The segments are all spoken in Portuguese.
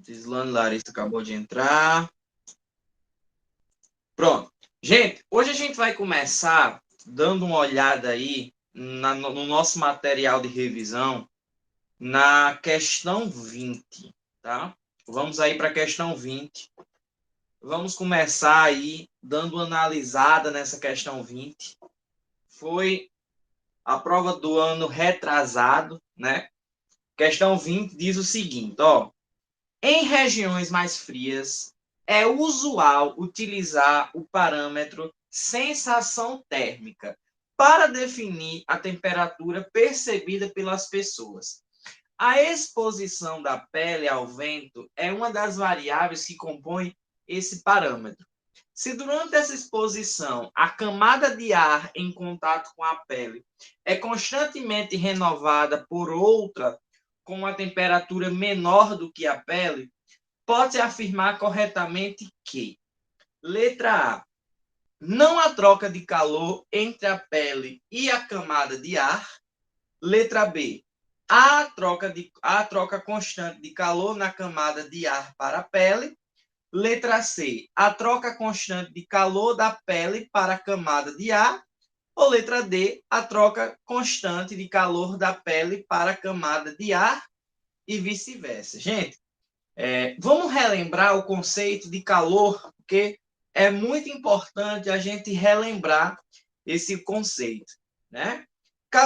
Gislane Larissa acabou de entrar. Pronto. Gente, hoje a gente vai começar dando uma olhada aí no nosso material de revisão na questão 20, tá? Vamos aí para a questão 20. Vamos começar aí dando uma analisada nessa questão 20. Foi a prova do ano retrasado, né? Questão 20 diz o seguinte, ó. Em regiões mais frias, é usual utilizar o parâmetro sensação térmica para definir a temperatura percebida pelas pessoas. A exposição da pele ao vento é uma das variáveis que compõe esse parâmetro. Se durante essa exposição a camada de ar em contato com a pele é constantemente renovada por outra com uma temperatura menor do que a pele, pode-se afirmar corretamente que, letra A, não há troca de calor entre a pele e a camada de ar. Letra B, há troca constante de calor na camada de ar para a pele. Letra C, a troca constante de calor da pele para a camada de ar. Ou letra D, a troca constante de calor da pele para a camada de ar e vice-versa. Gente, vamos relembrar o conceito de calor, porque é muito importante a gente relembrar esse conceito, né?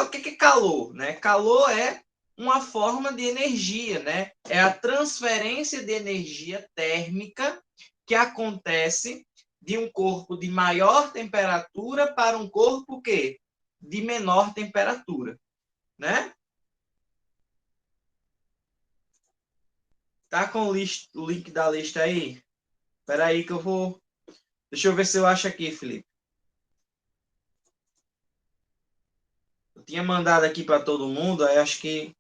O que é calor, né? Calor é uma forma de energia, né? É a transferência de energia térmica que acontece de um corpo de maior temperatura para um corpo que de menor temperatura, né? Tá com o link da lista aí? Espera aí que eu vou. Deixa eu ver se eu acho aqui, Felipe. Eu tinha mandado aqui para todo mundo, aí acho que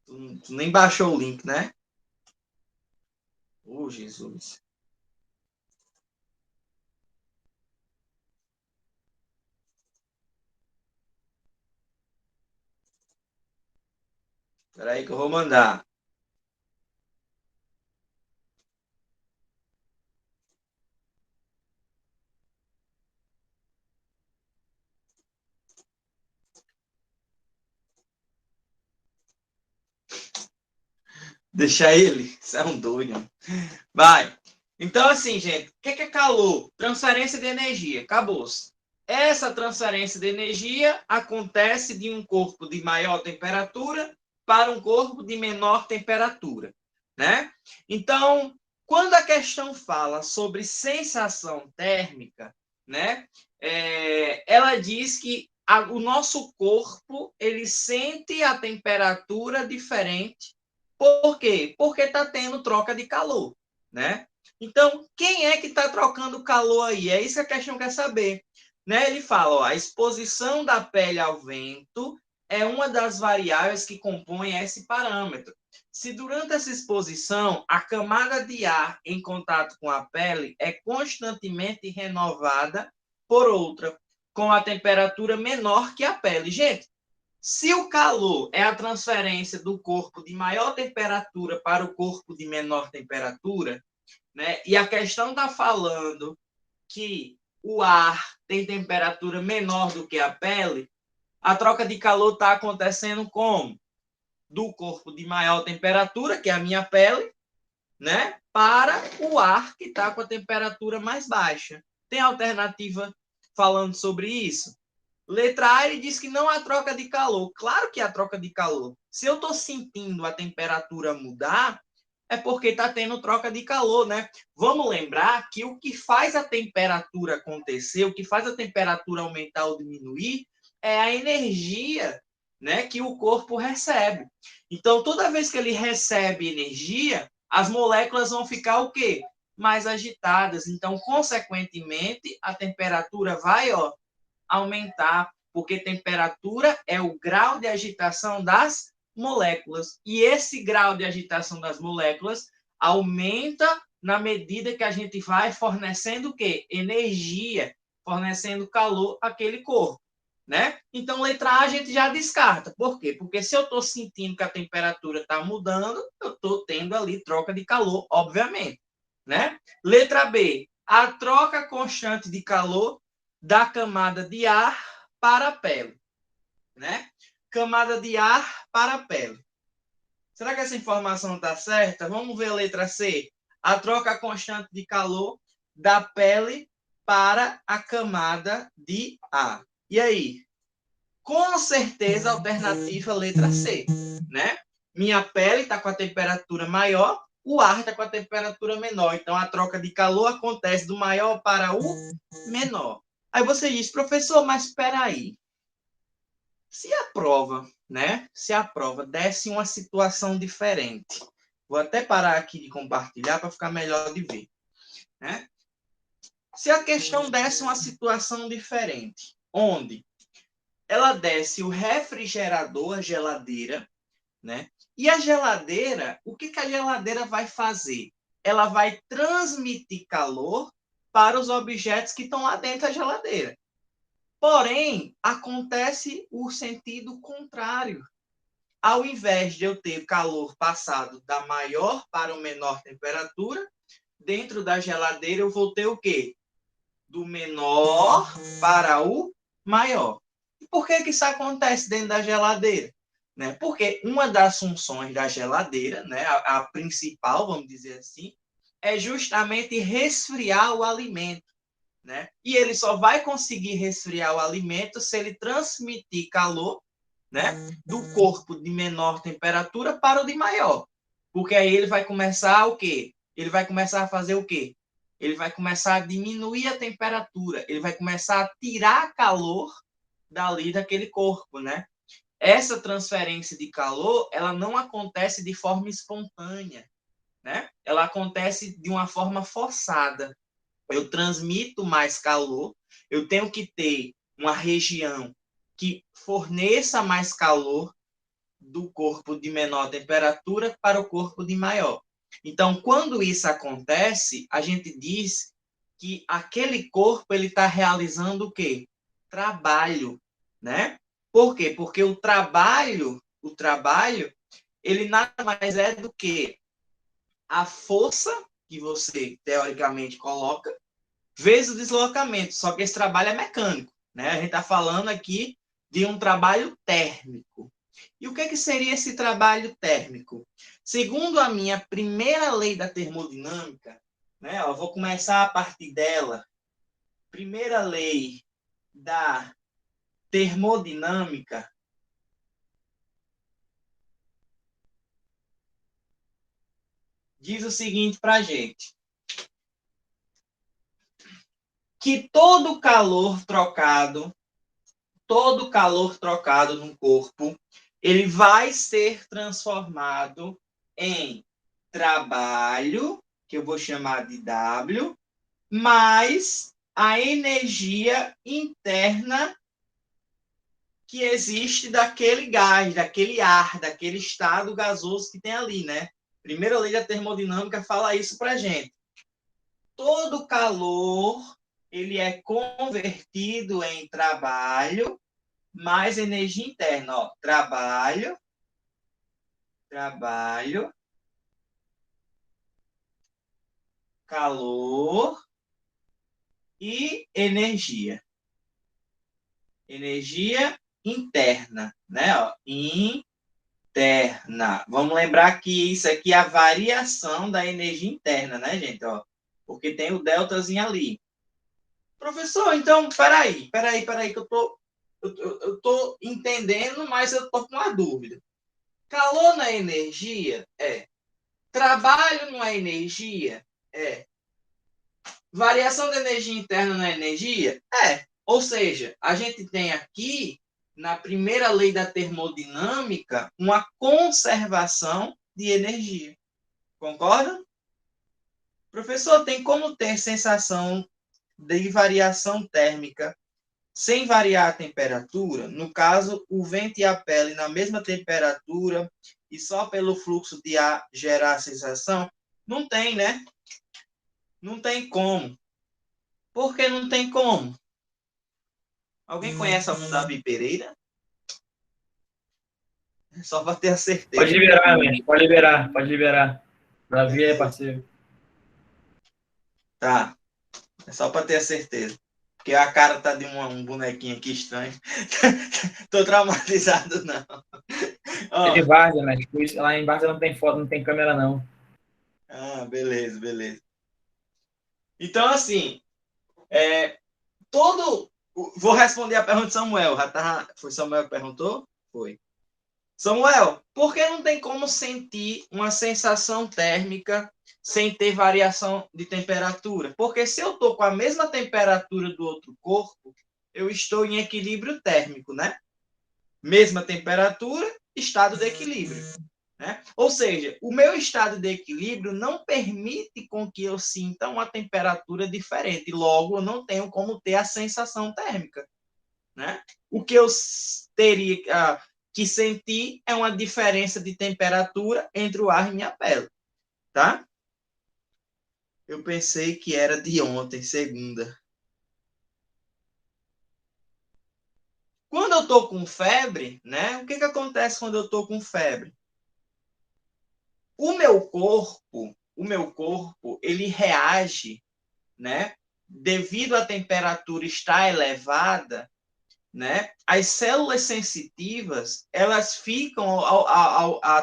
tu nem baixou o link, né? Oh, Jesus. Espera aí que eu vou mandar. Deixa ele. Isso é um doido. Vai. Então, assim, gente, o que é calor? Transferência de energia. Acabou-se. Essa transferência de energia acontece de um corpo de maior temperatura para um corpo de menor temperatura, né? Então, quando a questão fala sobre sensação térmica, né? Ela diz que o nosso corpo ele sente a temperatura diferente. Por quê? Porque está tendo troca de calor, né? Então, quem é que está trocando calor aí? É isso que a questão quer saber. Né? Ele fala, ó, a exposição da pele ao vento é uma das variáveis que compõem esse parâmetro. Se durante essa exposição a camada de ar em contato com a pele é constantemente renovada por outra, com a temperatura menor que a pele. Gente, se o calor é a transferência do corpo de maior temperatura para o corpo de menor temperatura, né? E a questão está falando que o ar tem temperatura menor do que a pele, a troca de calor está acontecendo como? Do corpo de maior temperatura, que é a minha pele, né? Para o ar que está com a temperatura mais baixa. Tem alternativa falando sobre isso? Letra A, ele diz que não há troca de calor. Claro que há troca de calor. Se eu estou sentindo a temperatura mudar, é porque está tendo troca de calor, né? Vamos lembrar que o que faz a temperatura acontecer, o que faz a temperatura aumentar ou diminuir, é a energia, né, que o corpo recebe. Então, toda vez que ele recebe energia, as moléculas vão ficar o quê? Mais agitadas. Então, consequentemente, a temperatura vai, ó, aumentar, porque temperatura é o grau de agitação das moléculas. E esse grau de agitação das moléculas aumenta na medida que a gente vai fornecendo o quê? Energia, fornecendo calor àquele corpo. né? Então, letra A a gente já descarta. Por quê? Porque se eu estou sentindo que a temperatura está mudando, eu estou tendo ali troca de calor, obviamente, né? Letra B, a troca constante de calor da camada de ar para a pele, né? Camada de ar para a pele. Será que essa informação está certa? Vamos ver a letra C. A troca constante de calor da pele para a camada de ar. E aí? Com certeza, a alternativa letra C, né? Minha pele está com a temperatura maior, o ar está com a temperatura menor. Então, a troca de calor acontece do maior para o menor. Aí você diz, professor, mas espera aí. Se a prova, né? Se a prova desse uma situação diferente, vou até parar aqui de compartilhar para ficar melhor de ver, né? Se a questão desse uma situação diferente, onde ela desse o refrigerador, a geladeira, né? E a geladeira, o que a geladeira vai fazer? Ela vai transmitir calor para os objetos que estão lá dentro da geladeira. Porém, acontece o sentido contrário. Ao invés de eu ter calor passado da maior para o menor temperatura, dentro da geladeira eu vou ter o quê? Do menor para o maior. E por que isso acontece dentro da geladeira? Né? Porque uma das funções da geladeira, né, a principal, vamos dizer assim, é justamente resfriar o alimento. Né? E ele só vai conseguir resfriar o alimento se ele transmitir calor, né, do corpo de menor temperatura para o de maior. Porque aí ele vai começar o quê? Ele vai começar a fazer o quê? Ele vai começar a diminuir a temperatura, ele vai começar a tirar calor dali daquele corpo, né? Essa transferência de calor, ela não acontece de forma espontânea, né? Ela acontece de uma forma forçada. Eu transmito mais calor, eu tenho que ter uma região que forneça mais calor do corpo de menor temperatura para o corpo de maior. Então, quando isso acontece, a gente diz que aquele corpo ele está realizando o quê? Trabalho, né? Por quê? Porque o trabalho, ele nada mais é do que a força que você teoricamente coloca vezes o deslocamento, só que esse trabalho é mecânico, né? A gente está falando aqui de um trabalho térmico. E o que seria esse trabalho térmico? Segundo a minha primeira lei da termodinâmica, né? Eu vou começar a partir dela. Primeira lei da termodinâmica diz o seguinte para a gente: que todo calor trocado no corpo, ele vai ser transformado em trabalho, que eu vou chamar de W, mais a energia interna que existe daquele gás, daquele ar, daquele estado gasoso que tem ali, né? Primeira lei da termodinâmica fala isso para gente. Todo calor ele é convertido em trabalho mais energia interna, ó. Trabalho, calor e energia. Energia interna, né? Ó, interna. Vamos lembrar que isso aqui é a variação da energia interna, né, gente? Ó, porque tem o deltazinho ali. Professor, então, peraí, que eu tô entendendo, mas eu tô com uma dúvida. Calor na energia? É. Trabalho não é energia? É. Variação da energia interna na energia? É. Ou seja, a gente tem aqui, na primeira lei da termodinâmica, uma conservação de energia. Concorda? Professor, tem como ter sensação de variação térmica sem variar a temperatura? No caso, o vento e a pele na mesma temperatura e só pelo fluxo de ar gerar a sensação? Não tem, né? Não tem como. Por que não tem como? Alguém conhece algum Davi Pereira? Só para ter a certeza. Pode liberar, mestre. Pode liberar, pode liberar. Davi é parceiro. Tá. É só para ter a certeza. Porque a cara tá de um bonequinho aqui estranho. Tô traumatizado, não. É de Ó. Várzea, mestre. Por isso, lá em Várzea não tem foto, não tem câmera, não. Ah, beleza, beleza. Então, assim, todo. Vou responder a pergunta de Samuel. Foi Samuel que perguntou? Foi. Samuel, por que não tem como sentir uma sensação térmica sem ter variação de temperatura? Porque se eu estou com a mesma temperatura do outro corpo, eu estou em equilíbrio térmico, né? Mesma temperatura, estado de equilíbrio. Né? Ou seja, o meu estado de equilíbrio não permite com que eu sinta uma temperatura diferente. Logo, eu não tenho como ter a sensação térmica. Né? O que eu teria que sentir é uma diferença de temperatura entre o ar e minha pele. Tá? Eu pensei que era de ontem, segunda. Quando eu estou com febre, né? O que acontece quando eu estou com febre? O meu corpo, ele reage, né? Devido à temperatura estar elevada, né? As células sensitivas, elas ficam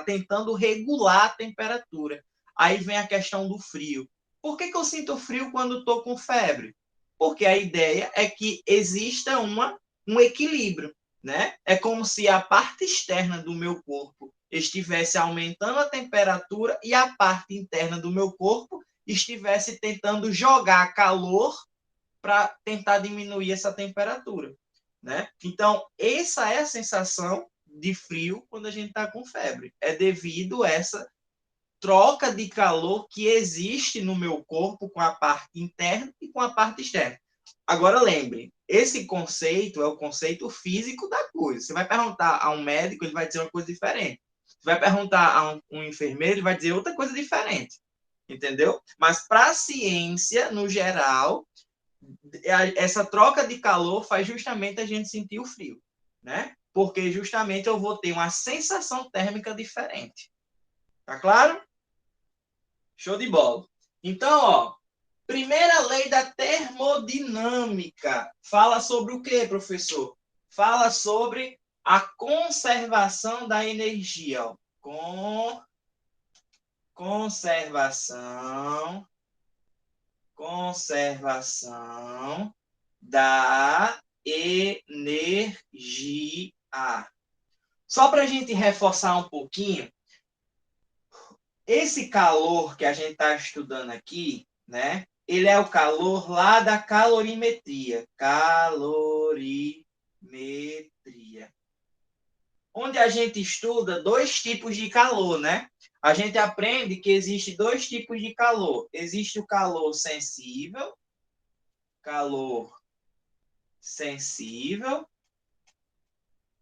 tentando regular a temperatura. Aí vem a questão do frio. Por que eu sinto frio quando estou com febre? Porque a ideia é que exista um equilíbrio, né? É como se a parte externa do meu corpo estivesse aumentando a temperatura e a parte interna do meu corpo estivesse tentando jogar calor para tentar diminuir essa temperatura, né? Então, essa é a sensação de frio quando a gente está com febre. É devido a essa troca de calor que existe no meu corpo com a parte interna e com a parte externa. Agora, lembre, esse conceito é o conceito físico da coisa. Você vai perguntar a um médico, ele vai dizer uma coisa diferente. Você vai perguntar a um enfermeiro, ele vai dizer outra coisa diferente. Entendeu? Mas para a ciência, no geral, essa troca de calor faz justamente a gente sentir o frio, né? Porque justamente eu vou ter uma sensação térmica diferente. Tá claro? Show de bola. Então, ó, primeira lei da termodinâmica fala sobre o quê, professor? Fala sobre a conservação da energia. Ó. Conservação da energia. Só para a gente reforçar um pouquinho, esse calor que a gente está estudando aqui, né? Ele é o calor lá da calorimetria. Calorimetria. Onde a gente estuda dois tipos de calor, né? A gente aprende que existe dois tipos de calor. Existe o calor sensível,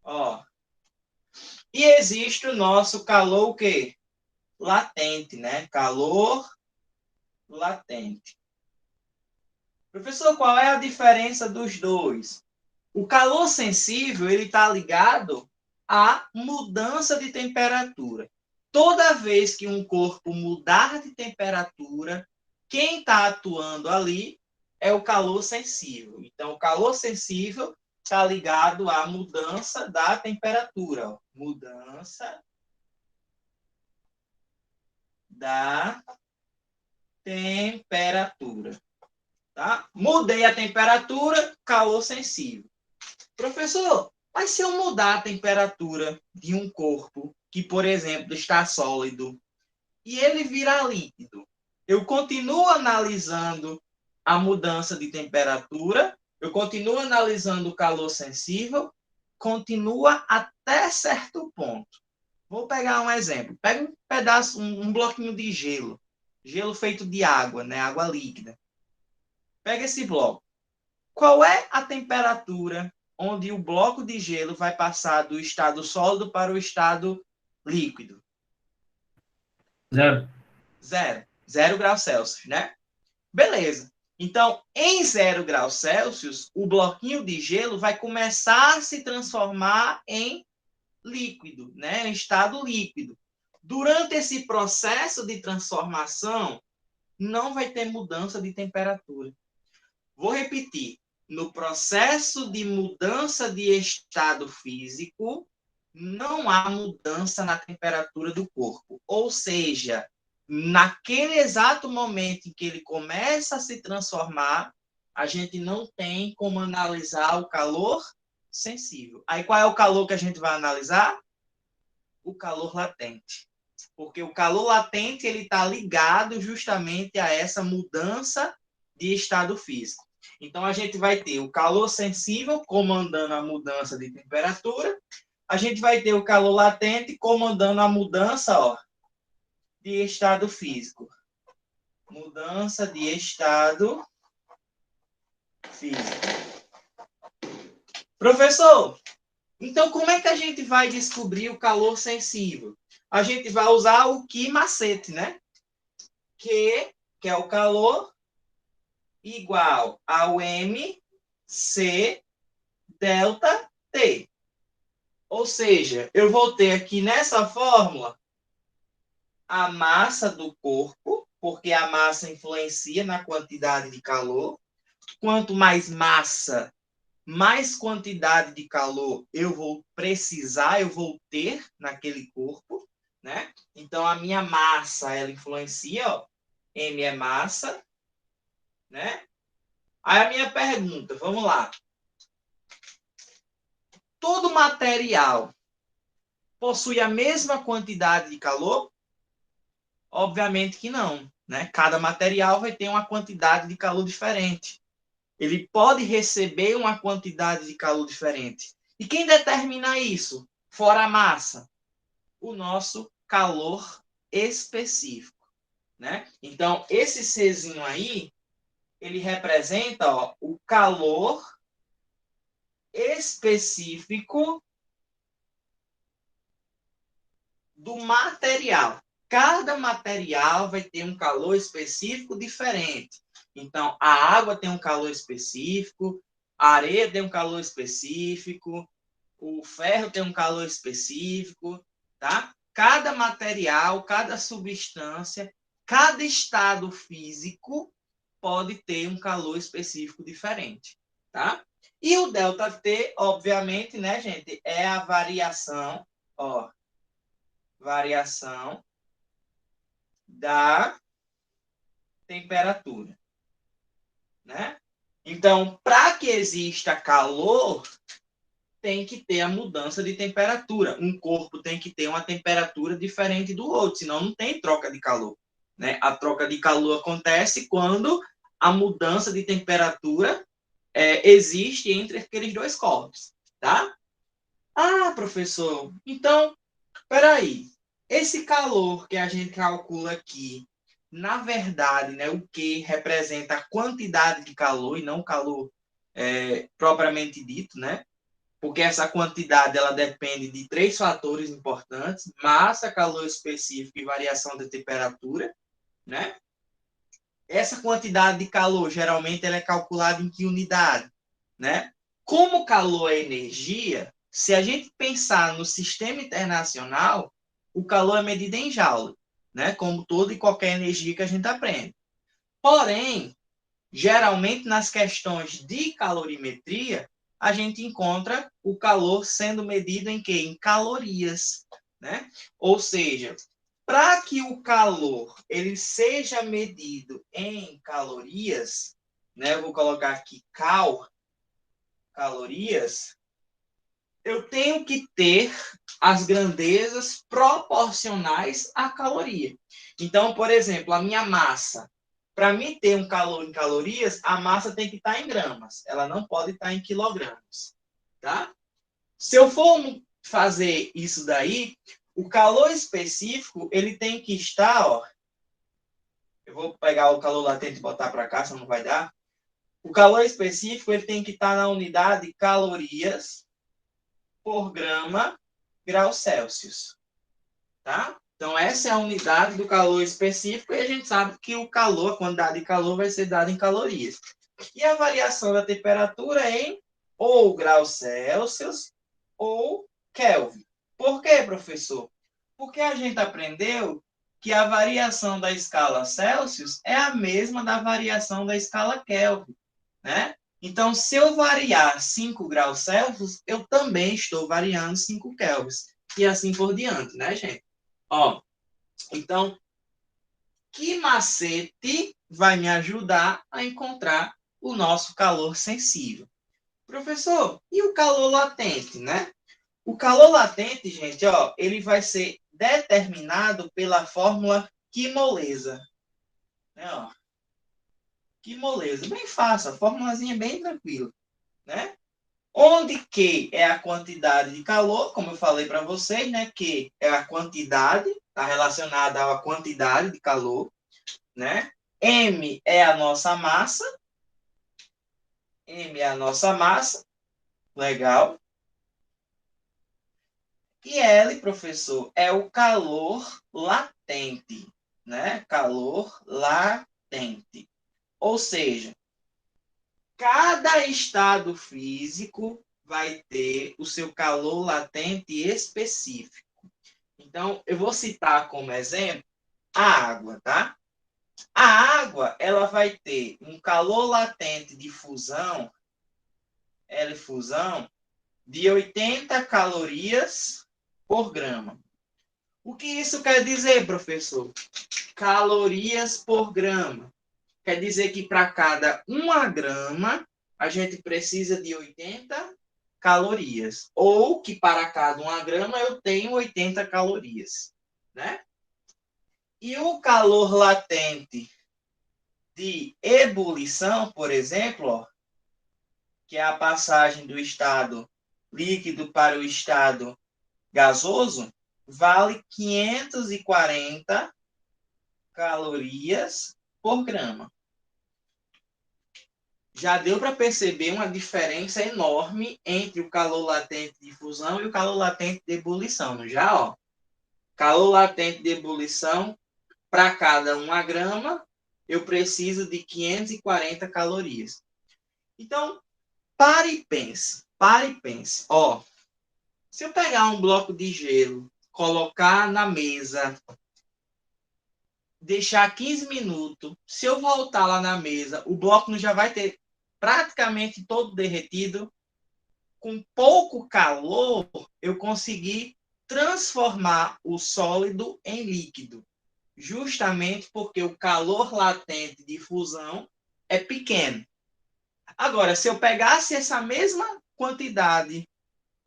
ó. E existe o nosso calor o quê? Latente, né? Calor latente. Professor, qual é a diferença dos dois? O calor sensível, ele está ligado à mudança de temperatura. Toda vez que um corpo mudar de temperatura, quem está atuando ali é o calor sensível. Então, o calor sensível está ligado à mudança da temperatura. Ó. Mudança da temperatura. Tá? Mudei a temperatura, calor sensível. Professor, mas se eu mudar a temperatura de um corpo que, por exemplo, está sólido e ele virar líquido, eu continuo analisando a mudança de temperatura, eu continuo analisando o calor sensível, continua até certo ponto. Vou pegar um exemplo. Pega um pedaço, um bloquinho de gelo. Gelo feito de água, né? Água líquida. Pega esse bloco. Qual é a temperatura onde o bloco de gelo vai passar do estado sólido para o estado líquido? Zero. Zero. 0 graus Celsius, né? Beleza. Então, em 0 graus Celsius, o bloquinho de gelo vai começar a se transformar em líquido, né? Em estado líquido. Durante esse processo de transformação, não vai ter mudança de temperatura. Vou repetir. No processo de mudança de estado físico, não há mudança na temperatura do corpo. Ou seja, naquele exato momento em que ele começa a se transformar, a gente não tem como analisar o calor sensível. Aí qual é o calor que a gente vai analisar? O calor latente. Porque o calor latente ele está ligado justamente a essa mudança de estado físico. Então, a gente vai ter o calor sensível comandando a mudança de temperatura, a gente vai ter o calor latente comandando a mudança, ó, de estado físico. Mudança de estado físico. Professor, então como é que a gente vai descobrir o calor sensível? A gente vai usar o Q macete, né? Que é o calor igual ao MC delta T. Ou seja, eu vou ter aqui nessa fórmula a massa do corpo, porque a massa influencia na quantidade de calor. Quanto mais massa, mais quantidade de calor eu vou precisar, eu vou ter naquele corpo, né? Então, a minha massa, ela influencia, ó. M é massa, né? Aí a minha pergunta, vamos lá. Todo material possui a mesma quantidade de calor? Obviamente que não, né? Cada material vai ter uma quantidade de calor diferente. Ele pode receber uma quantidade de calor diferente. E quem determina isso? Fora a massa, o nosso calor específico, né? Então, esse Czinho aí, ele representa, ó, o calor específico do material. Cada material vai ter um calor específico diferente. Então, a água tem um calor específico, a areia tem um calor específico, o ferro tem um calor específico, tá? Cada material, cada substância, cada estado físico pode ter um calor específico diferente, tá? E o ΔT, obviamente, né, gente, é a variação, ó, variação da temperatura, né? Então, para que exista calor, tem que ter a mudança de temperatura. Um corpo tem que ter uma temperatura diferente do outro, senão não tem troca de calor, né? A troca de calor acontece quando a mudança de temperatura existe entre aqueles dois corpos, tá? Ah, professor, então, peraí. Esse calor que a gente calcula aqui, na verdade, né, o que representa a quantidade de calor e não o calor propriamente dito, né? Porque essa quantidade ela depende de 3 fatores importantes: massa, calor específico e variação de temperatura, né? Essa quantidade de calor geralmente ela é calculada em que unidade, né? Como calor é energia, se a gente pensar no sistema internacional, o calor é medido em joule, né? Como toda e qualquer energia que a gente aprende. Porém, geralmente nas questões de calorimetria, a gente encontra o calor sendo medido em quê? Em calorias, né? Ou seja, para que o calor ele seja medido em calorias, né? Eu vou colocar aqui calorias, eu tenho que ter as grandezas proporcionais à caloria. Então, por exemplo, a minha massa, para mim ter um calor em calorias, a massa tem que estar em gramas, ela não pode estar em quilogramas, tá? Se eu for fazer isso daí, o calor específico, ele tem que estar, ó, eu vou pegar o calor latente e botar para cá, senão não vai dar. O calor específico, ele tem que estar na unidade calorias por grama grau Celsius, tá? Então, essa é a unidade do calor específico e a gente sabe que o calor, a quantidade de calor vai ser dada em calorias. E a variação da temperatura em ou graus Celsius ou Kelvin. Por quê, professor? Porque a gente aprendeu que a variação da escala Celsius é a mesma da variação da escala Kelvin, né? Então, se eu variar 5 graus Celsius, eu também estou variando 5 kelvins. E assim por diante, né, gente? Ó, então, que macete vai me ajudar a encontrar o nosso calor sensível? Professor, e o calor latente, né? O calor latente, gente, ó, ele vai ser determinado pela fórmula quimolesa. Né, ó? Quimolesa, bem fácil, a formulazinha é bem tranquila, né? Onde Q é a quantidade de calor, como eu falei para vocês, né? Q é a quantidade, está relacionada à quantidade de calor, né? M é a nossa massa. M é a nossa massa. Legal. E L, professor, é o calor latente, né? Calor latente. Ou seja, cada estado físico vai ter o seu calor latente específico. Então, eu vou citar como exemplo a água, tá? A água, ela vai ter um calor latente de fusão, L fusão, de 80 calorias por grama. O que isso quer dizer, professor? Calorias por grama. Quer dizer que para cada 1 grama, a gente precisa de 80 calorias. Ou que para cada 1 grama eu tenho 80 calorias. Né? E o calor latente de ebulição, por exemplo, ó, que é a passagem do estado líquido para o estado gasoso, vale 540 calorias por grama. Já deu para perceber uma diferença enorme entre o calor latente de fusão e o calor latente de ebulição, não já? Ó, calor latente de ebulição, para cada 1 grama, eu preciso de 540 calorias. Então, pare e pense. Pare e pense. Ó, se eu pegar um bloco de gelo, colocar na mesa, deixar 15 minutos, se eu voltar lá na mesa, o bloco não já vai ter praticamente todo derretido. Com pouco calor, eu consegui transformar o sólido em líquido. Justamente porque o calor latente de fusão é pequeno. Agora, se eu pegasse essa mesma quantidade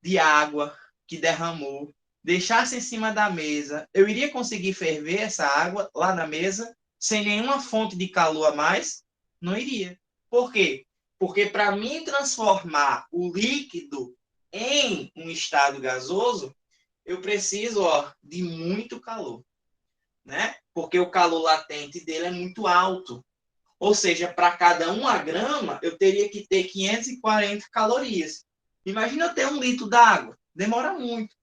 de água que derramou, deixasse em cima da mesa, eu iria conseguir ferver essa água lá na mesa sem nenhuma fonte de calor a mais? Não iria. Por quê? Porque para mim transformar o líquido em um estado gasoso, eu preciso, ó, de muito calor, né? Porque o calor latente dele é muito alto. Ou seja, para cada 1 grama, eu teria que ter 540 calorias. Imagina eu ter 1 litro d'água. Demora muito.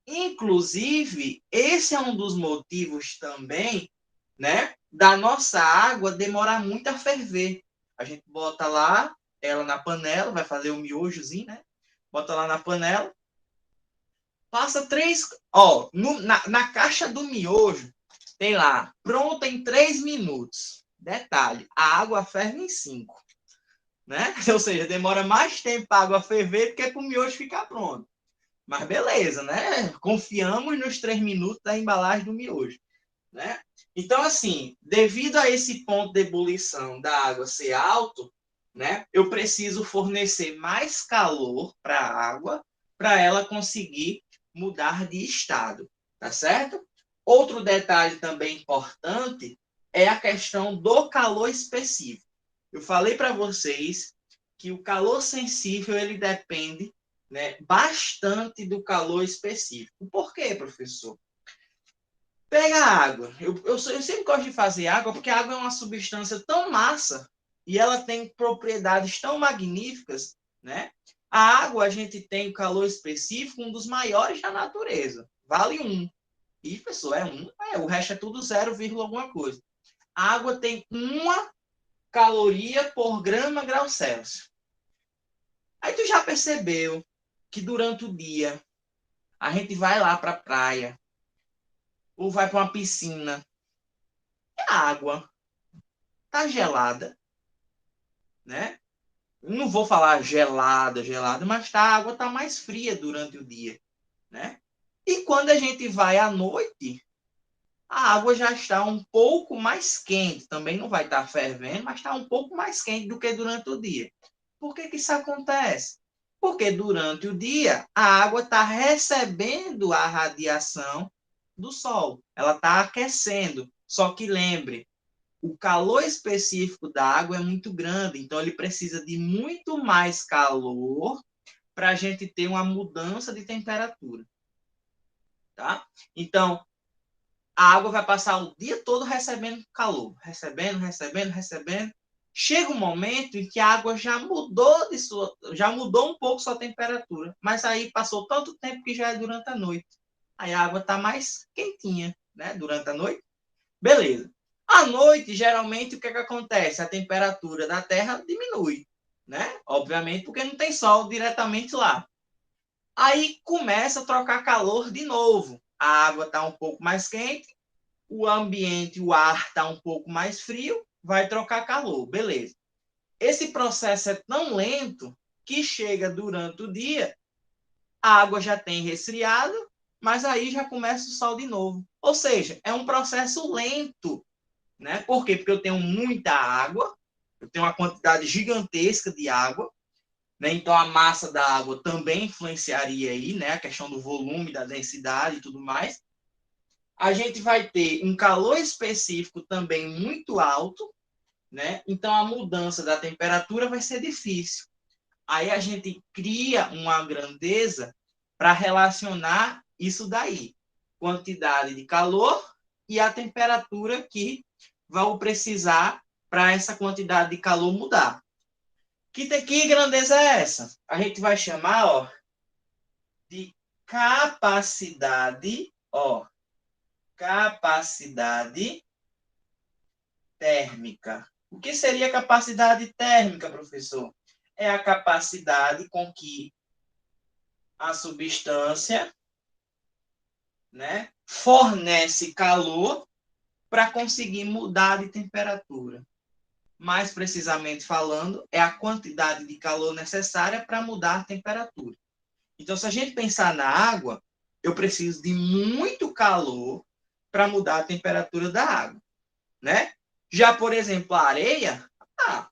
Inclusive, esse é um dos motivos também, né, da nossa água demorar muito a ferver. A gente bota lá ela na panela, vai fazer o miojozinho, né? Bota lá na panela. Passa 3... Ó, na caixa do miojo, tem lá, pronta em 3 minutos. Detalhe, a água ferve em 5. Né? Ou seja, demora mais tempo para a água ferver do que para o miojo ficar pronto. Mas beleza, né? Confiamos nos 3 minutos da embalagem do miojo. Né? Então, assim, devido a esse ponto de ebulição da água ser alto, né, eu preciso fornecer mais calor para a água para ela conseguir mudar de estado, tá certo? Outro detalhe também importante é a questão do calor específico. Eu falei para vocês que o calor sensível ele depende, né, bastante do calor específico. Por quê, professor? Pega a água. Eu sempre gosto de fazer água porque a água é uma substância tão massa e ela tem propriedades tão magníficas, né? A água, a gente tem o calor específico, um dos maiores da natureza. Vale 1. E, pessoal, o resto é tudo 0, alguma coisa. A água tem 1 caloria por grau Celsius. Aí tu já percebeu que durante o dia a gente vai lá para a praia ou vai para uma piscina e a água tá gelada, né? Não vou falar gelada, mas a água tá mais fria durante o dia, né? E quando a gente vai à noite, a água já está um pouco mais quente. Também não vai estar fervendo, mas está um pouco mais quente do que durante o dia. Por que isso acontece? Porque durante o dia, a água está recebendo a radiação do sol. Ela está aquecendo. Só que lembre, o calor específico da água é muito grande. Então, ele precisa de muito mais calor para a gente ter uma mudança de temperatura. Tá? Então, a água vai passar o dia todo recebendo calor, recebendo. Chega um momento em que a água já mudou um pouco sua temperatura, mas aí passou tanto tempo que já é durante a noite. Aí a água está mais quentinha, né? Durante a noite. Beleza. À noite, geralmente, o que acontece? A temperatura da Terra diminui, né? Obviamente, porque não tem sol diretamente lá. Aí começa a trocar calor de novo. A água está um pouco mais quente, o ambiente, o ar está um pouco mais frio, vai trocar calor, beleza. Esse processo é tão lento que chega durante o dia, a água já tem resfriado, mas aí já começa o sol de novo. Ou seja, é um processo lento, né? Por quê? Porque eu tenho muita água, eu tenho uma quantidade gigantesca de água, né? Então a massa da água também influenciaria aí, né? A questão do volume, da densidade e tudo mais. A gente vai ter um calor específico também muito alto, né? Então a mudança da temperatura vai ser difícil. Aí a gente cria uma grandeza para relacionar isso daí, quantidade de calor e a temperatura que vão precisar para essa quantidade de calor mudar. Que grandeza é essa? A gente vai chamar, ó, de capacidade, ó, capacidade térmica. O que seria capacidade térmica, professor? É a capacidade com que a substância, né, fornece calor para conseguir mudar de temperatura. Mais precisamente falando, é a quantidade de calor necessária para mudar a temperatura. Então, se a gente pensar na água, eu preciso de muito calor para mudar a temperatura da água, né? Já, por exemplo, a areia,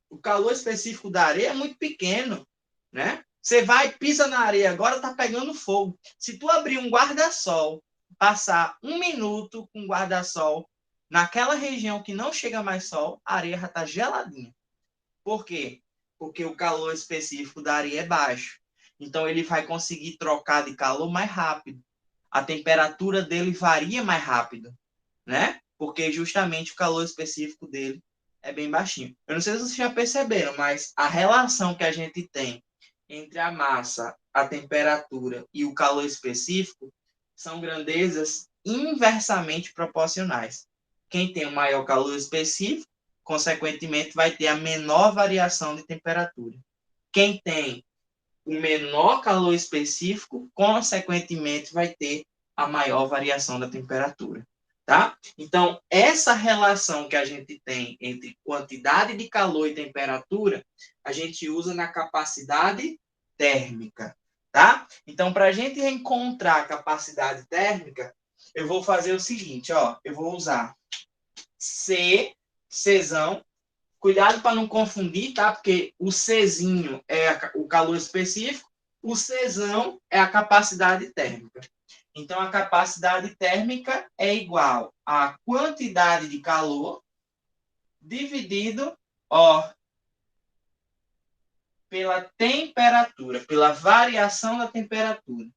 o calor específico da areia é muito pequeno, né? Você vai, pisa na areia agora, está pegando fogo. Se tu abrir um guarda-sol, passar 1 minuto com guarda-sol naquela região que não chega mais sol, a areia já está geladinha. Por quê? Porque o calor específico da areia é baixo. Então, ele vai conseguir trocar de calor mais rápido. A temperatura dele varia mais rápido, né? Porque justamente o calor específico dele é bem baixinho. Eu não sei se vocês já perceberam, mas a relação que a gente tem entre a massa, a temperatura e o calor específico são grandezas inversamente proporcionais. Quem tem o maior calor específico, consequentemente, vai ter a menor variação de temperatura. Quem tem o menor calor específico, consequentemente, vai ter a maior variação da temperatura. Tá? Então, essa relação que a gente tem entre quantidade de calor e temperatura, a gente usa na capacidade térmica. Tá? Então, para a gente encontrar a capacidade térmica, eu vou fazer o seguinte, ó, eu vou usar Czão. Cuidado para não confundir, tá? Porque o Czinho é o calor específico, o Czão é a capacidade térmica. Então, a capacidade térmica é igual à quantidade de calor dividido, ó, pela temperatura, pela variação da temperatura.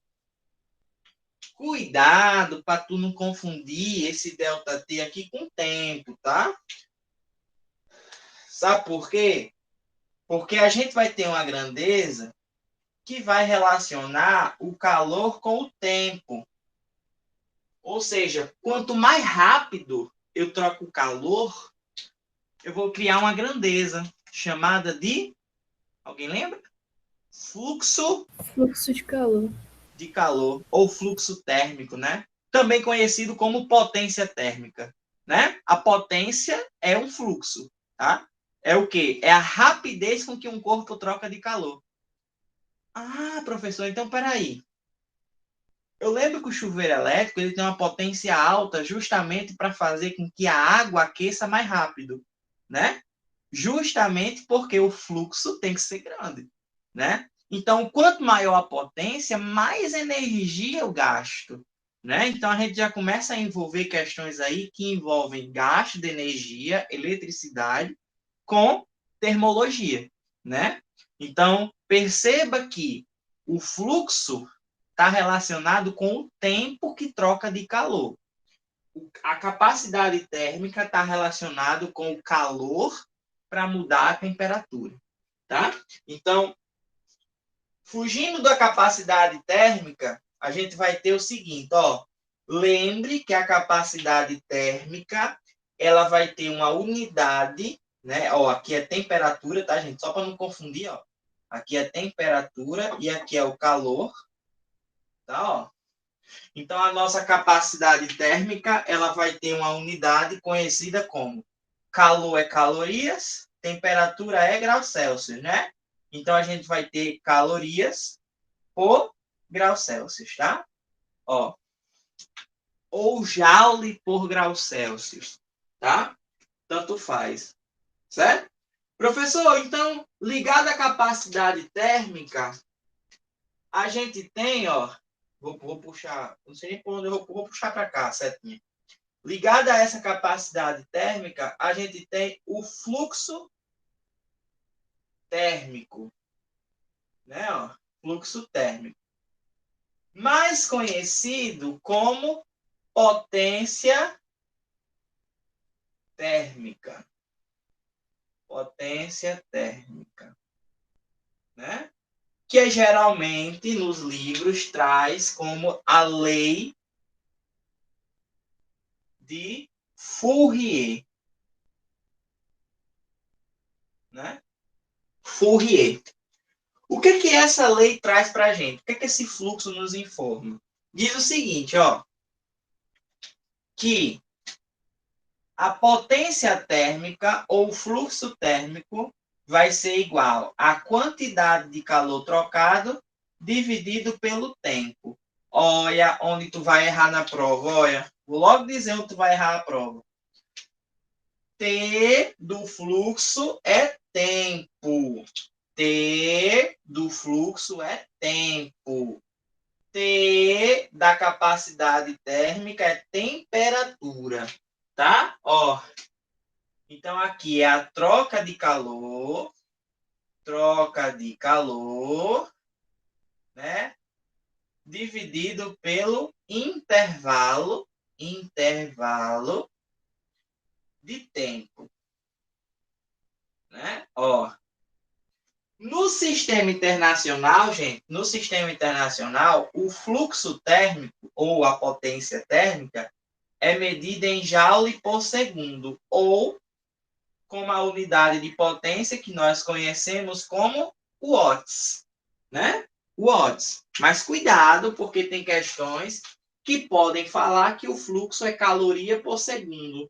Cuidado para tu não confundir esse ΔT aqui com o tempo, tá? Sabe por quê? Porque a gente vai ter uma grandeza que vai relacionar o calor com o tempo. Ou seja, quanto mais rápido eu troco o calor, eu vou criar uma grandeza chamada de... Alguém lembra? Fluxo Fluxo de calor. de calor ou fluxo térmico, né? Também conhecido como potência térmica, né? A potência é um fluxo, tá? É o quê? É a rapidez com que um corpo troca de calor. Ah, professor, então peraí. Eu lembro que o chuveiro elétrico ele tem uma potência alta justamente para fazer com que a água aqueça mais rápido, né? Justamente porque o fluxo tem que ser grande, né? Então, quanto maior a potência, mais energia eu gasto, né? Então, a gente já começa a envolver questões aí que envolvem gasto de energia, eletricidade, com termologia, né? Então, perceba que o fluxo está relacionado com o tempo que troca de calor. A capacidade térmica está relacionado com o calor para mudar a temperatura, tá? Então, fugindo da capacidade térmica, a gente vai ter o seguinte, ó. Lembre que a capacidade térmica, ela vai ter uma unidade, né? Ó, aqui é temperatura, tá, gente? Só para não confundir, ó. Aqui é temperatura e aqui é o calor, tá, ó. Então, a nossa capacidade térmica, ela vai ter uma unidade conhecida como calor é calorias, temperatura é graus Celsius, né? Então, a gente vai ter calorias por grau Celsius, tá? Ó, ou joule por grau Celsius, tá? Tanto faz, certo? Professor, então, ligado à capacidade térmica, a gente tem, ó, vou puxar, não sei nem por onde eu vou puxar para cá, setinha. Ligado a essa capacidade térmica, a gente tem o fluxo térmico, né? Ó, fluxo térmico, mais conhecido como potência térmica. Potência térmica, né? Que geralmente nos livros traz como a lei de Fourier, né? Fourier. O que essa lei traz para a gente? O que esse fluxo nos informa? Diz o seguinte, ó, que a potência térmica ou fluxo térmico vai ser igual à quantidade de calor trocado dividido pelo tempo. Olha onde tu vai errar na prova, olha. Vou logo dizer onde tu vai errar a prova. T do fluxo é tempo. T do fluxo é tempo. T da capacidade térmica é temperatura, tá? Ó, então aqui é a troca de calor, né? Dividido pelo intervalo de tempo, né? Ó, no sistema internacional, gente, o fluxo térmico ou a potência térmica é medida em joule por segundo, ou com a unidade de potência que nós conhecemos como watts, né? Watts. Mas cuidado, porque tem questões que podem falar que o fluxo é caloria por segundo,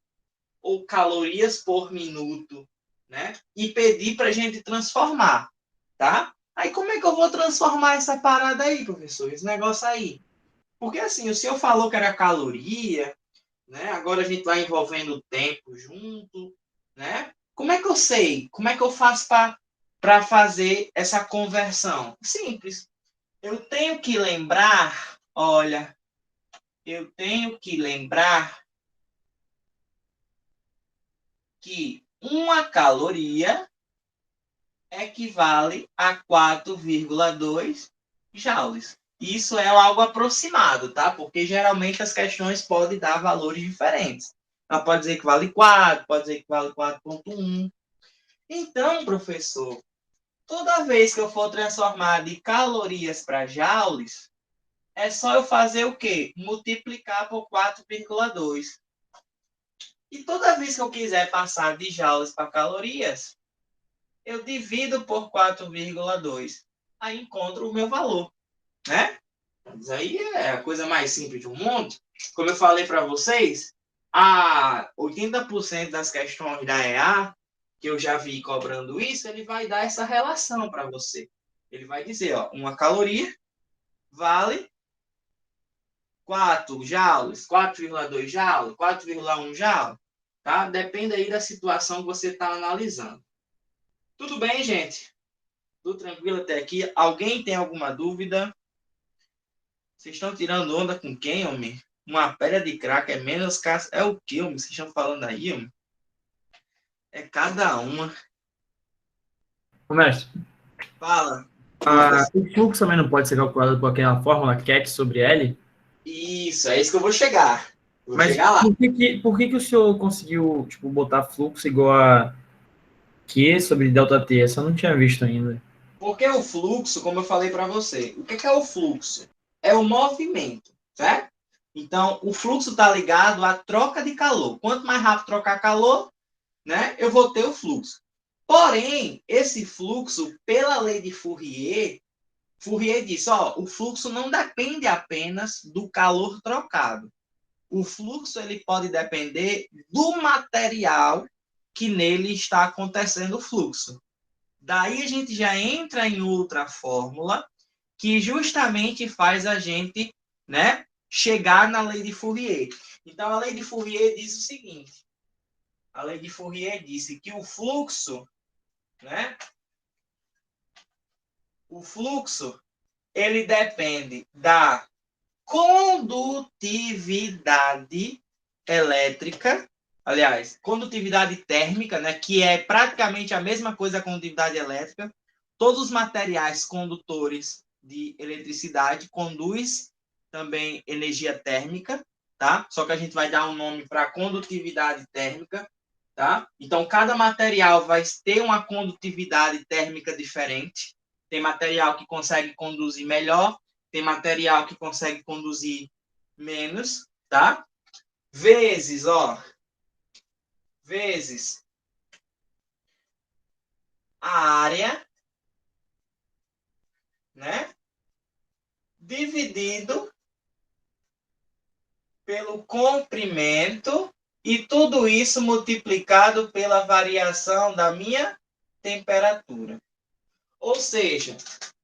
ou calorias por minuto, né? E pedir para a gente transformar, tá? Aí como é que eu vou transformar essa parada aí, professor? Esse negócio aí. Porque assim, o senhor falou que era caloria, né? Agora a gente vai envolvendo o tempo junto, né? Como é que eu sei? Como é que eu faço para fazer essa conversão? Simples. Eu tenho que lembrar, olha, eu tenho que lembrar que uma caloria equivale a 4,2 joules. Isso é algo aproximado, tá? Porque geralmente as questões podem dar valores diferentes. Ela pode dizer que vale 4, pode dizer que vale 4,1. Então, professor, toda vez que eu for transformar de calorias para joules, é só eu fazer o quê? Multiplicar por 4,2. E toda vez que eu quiser passar de joules para calorias, eu divido por 4,2. Aí encontro o meu valor, né? Mas aí é a coisa mais simples do mundo. Como eu falei para vocês, a 80% das questões da EA, que eu já vi cobrando isso, ele vai dar essa relação para você. Ele vai dizer, ó, uma caloria vale 4 joules, 4,2 joules, 4,1 joules, tá? Depende aí da situação que você está analisando. Tudo bem, gente? Tudo tranquilo até aqui? Alguém tem alguma dúvida? Vocês estão tirando onda com quem, homem? Uma pedra de crack é menos caça. É o que, homem? Vocês estão falando aí, homem? É cada uma. Ô, mestre, Fala, Lucas. o fluxo também não pode ser calculado por aquela fórmula Keck sobre L? Isso, é isso que eu vou chegar. Vou Mas chegar lá. por que o senhor conseguiu, tipo, botar fluxo igual a Q sobre ΔT? Essa eu não tinha visto ainda. Porque o fluxo, como eu falei para você, o que é o fluxo? É o movimento, certo? Então, o fluxo está ligado à troca de calor. Quanto mais rápido trocar calor, né, eu vou ter o fluxo. Porém, esse fluxo, pela lei de Fourier, Fourier disse, ó, o fluxo não depende apenas do calor trocado. O fluxo ele pode depender do material que nele está acontecendo o fluxo. Daí a gente já entra em outra fórmula que justamente faz a gente, né, chegar na lei de Fourier. Então a lei de Fourier diz o seguinte: a lei de Fourier disse que o fluxo, né, ele depende da condutividade elétrica, aliás, condutividade térmica, né, que é praticamente a mesma coisa que a condutividade elétrica. Todos os materiais condutores de eletricidade conduz também energia térmica, tá? Só que a gente vai dar um nome para condutividade térmica, tá? Então cada material vai ter uma condutividade térmica diferente. Tem material que consegue conduzir melhor, tem material que consegue conduzir menos, tá? Vezes a área, né? Dividido pelo comprimento e tudo isso multiplicado pela variação da minha temperatura. Ou seja,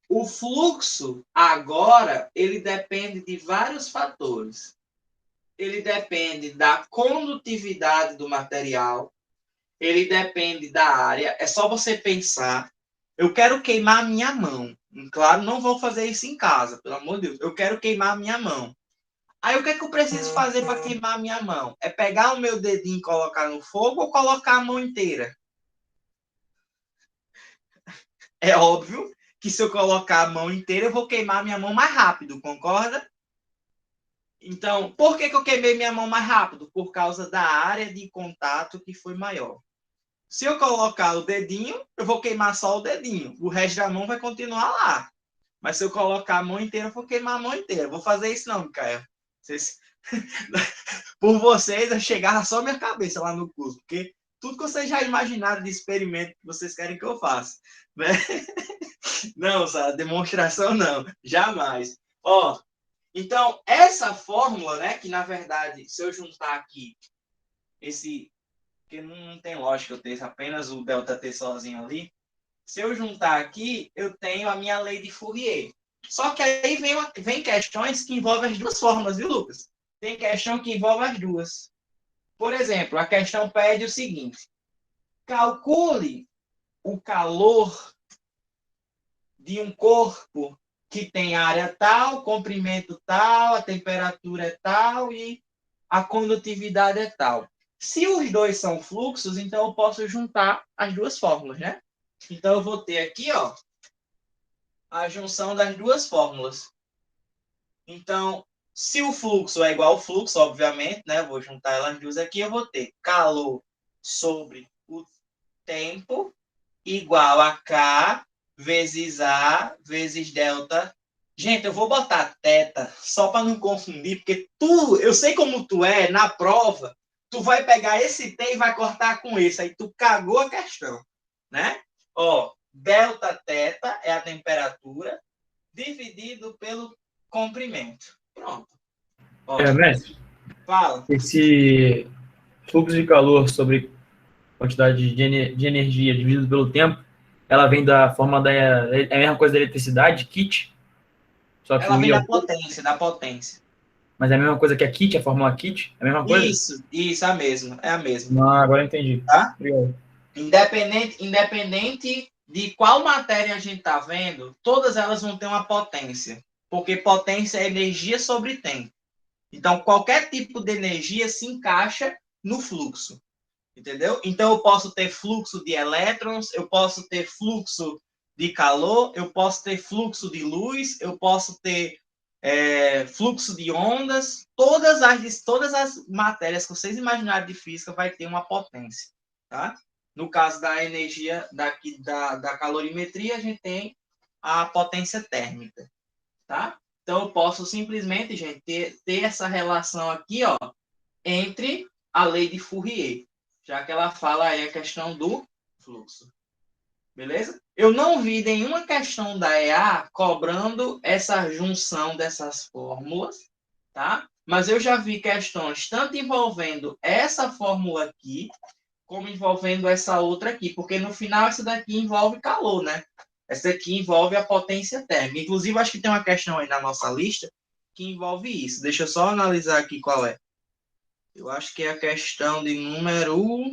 o fluxo agora ele depende de vários fatores. Ele depende da condutividade do material, ele depende da área. É só você pensar, eu quero queimar a minha mão. Claro, não vou fazer isso em casa, pelo amor de Deus. Eu quero queimar a minha mão. Aí o que é que eu preciso fazer para queimar a minha mão? É pegar o meu dedinho e colocar no fogo ou colocar a mão inteira? É óbvio que se eu colocar a mão inteira, eu vou queimar a minha mão mais rápido, concorda? Então, por que eu queimei minha mão mais rápido? Por causa da área de contato que foi maior. Se eu colocar o dedinho, eu vou queimar só o dedinho. O resto da mão vai continuar lá. Mas se eu colocar a mão inteira, eu vou queimar a mão inteira. Vou fazer isso não, Micael. Vocês... Por vocês, eu chegava só minha cabeça lá no curso. Porque tudo que vocês já imaginaram de experimento que vocês querem que eu faça. Né? Não, sabe? Demonstração não. Jamais. Ó, então, essa fórmula, né? Que na verdade, se eu juntar aqui esse... Porque não tem lógica eu ter apenas o ΔT sozinho ali. Se eu juntar aqui, eu tenho a minha lei de Fourier. Só que aí vem questões que envolvem as duas fórmulas, viu, Lucas? Tem questão que envolve as duas. Por exemplo, a questão pede o seguinte: calcule o calor de um corpo que tem área tal, comprimento tal, a temperatura é tal e a condutividade é tal. Se os dois são fluxos, então eu posso juntar as duas fórmulas, né? Então eu vou ter aqui, ó, a junção das duas fórmulas. Então, se o fluxo é igual ao fluxo, obviamente, né? Vou juntar elas duas aqui, eu vou ter calor sobre o tempo igual a K vezes A vezes delta Gente, eu vou botar teta só para não confundir, porque eu sei como tu é, na prova, tu vai pegar esse T e vai cortar com esse, aí tu cagou a questão, né? Ó, delta teta é a temperatura dividido pelo comprimento. Pronto. Ó, Mestre, fala. esse fluxo de calor sobre quantidade de energia dividido pelo tempo, ela vem da forma da... É a mesma coisa da eletricidade, kit, só que Ela o vem I é da o... potência, da potência. Mas é a mesma coisa que a kit, a fórmula kit? É a mesma coisa? Isso, é a mesma, é a mesma. Não, agora eu entendi. Tá? Obrigado. Independente de qual matéria a gente está vendo, todas elas vão ter uma potência, porque potência é energia sobre tempo. Então, qualquer tipo de energia se encaixa no fluxo, entendeu? Então, eu posso ter fluxo de elétrons, eu posso ter fluxo de calor, eu posso ter fluxo de luz, eu posso ter fluxo de ondas, todas as matérias que vocês imaginarem de física vai ter uma potência, tá? No caso da energia da calorimetria, a gente tem a potência térmica, tá? Então, eu posso simplesmente, gente, ter essa relação aqui, ó, entre a lei de Fourier, já que ela fala aí a questão do fluxo. Beleza? Eu não vi nenhuma questão da EA cobrando essa junção dessas fórmulas, tá? Mas eu já vi questões tanto envolvendo essa fórmula aqui, como envolvendo essa outra aqui, porque no final essa daqui envolve calor, né? Essa aqui envolve a potência térmica. Inclusive, acho que tem uma questão aí na nossa lista que envolve isso. Deixa eu só analisar aqui qual é. Eu acho que é a questão de número...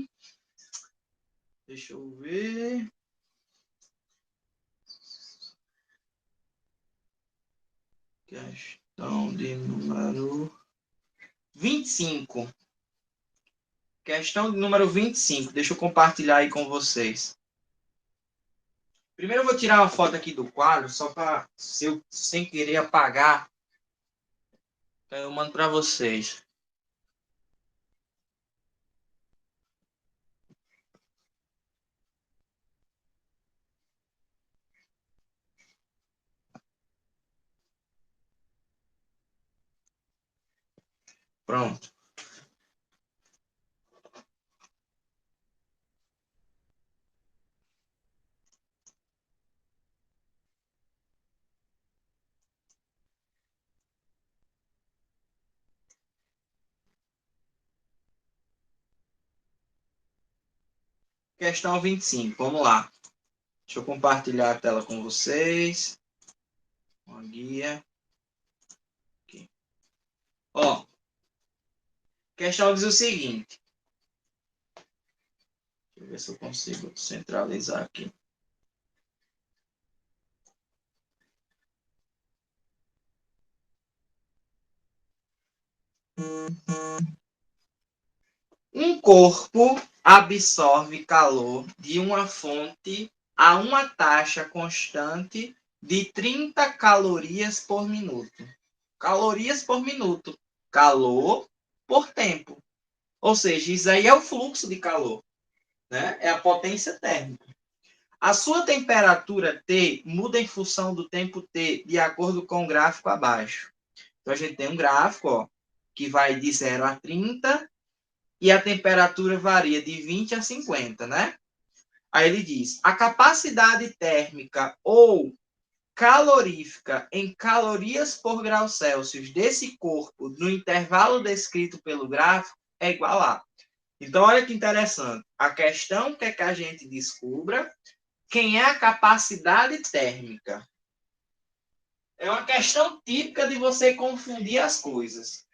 Deixa eu ver... Questão de número 25. Questão de número 25. Deixa eu compartilhar aí com vocês. Primeiro eu vou tirar uma foto aqui do quadro, só para, se eu sem querer apagar, eu mando para vocês. Pronto. Questão 25. Vamos lá. Deixa eu compartilhar a tela com vocês. Uma guia. Aqui. Ó. Questão diz o seguinte. Deixa eu ver se eu consigo centralizar aqui. Um corpo absorve calor de uma fonte a uma taxa constante de 30 calorias por minuto. Calorias por minuto. Calor por tempo. Ou seja, isso aí é o fluxo de calor, né? É a potência térmica. A sua temperatura T muda em função do tempo T, de acordo com o gráfico abaixo. Então, a gente tem um gráfico, ó, que vai de 0 a 30, e a temperatura varia de 20 a 50, né? Aí ele diz: a capacidade térmica ou calorífica em calorias por grau Celsius desse corpo no intervalo descrito pelo gráfico é igual a. Então, olha que interessante. A questão quer que a gente descubra quem é a capacidade térmica. É uma questão típica de você confundir as coisas.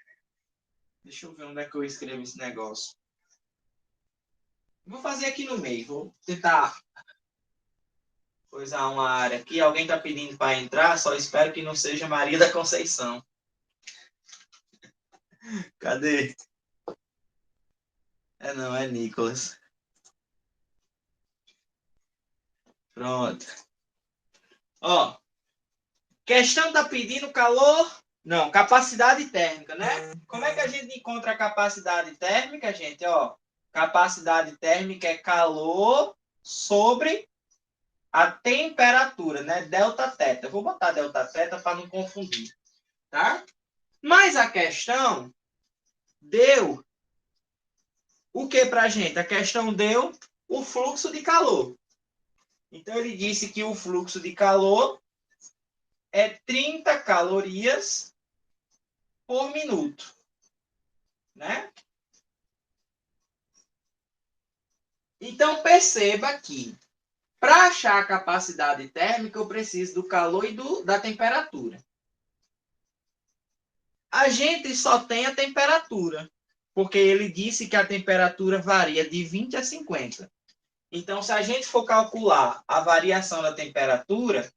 Deixa eu ver onde é que eu escrevo esse negócio. Vou fazer aqui no meio. Vou tentar coisar uma área aqui. Alguém está pedindo para entrar. Só espero que não seja Maria da Conceição. Cadê? Não, é Nicolas. Pronto. Ó, questão está pedindo calor. Não, capacidade térmica, né? Como é que a gente encontra a capacidade térmica, gente? Ó, capacidade térmica é calor sobre a temperatura, né? Delta teta. Eu vou botar delta teta para não confundir, tá? Mas a questão deu o que para a gente? A questão deu o fluxo de calor. Então, ele disse que o fluxo de calor é 30 calorias por minuto, né? Então, perceba que para achar a capacidade térmica, eu preciso do calor e da temperatura. A gente só tem a temperatura, porque ele disse que a temperatura varia de 20 a 50. Então, se a gente for calcular a variação da temperatura,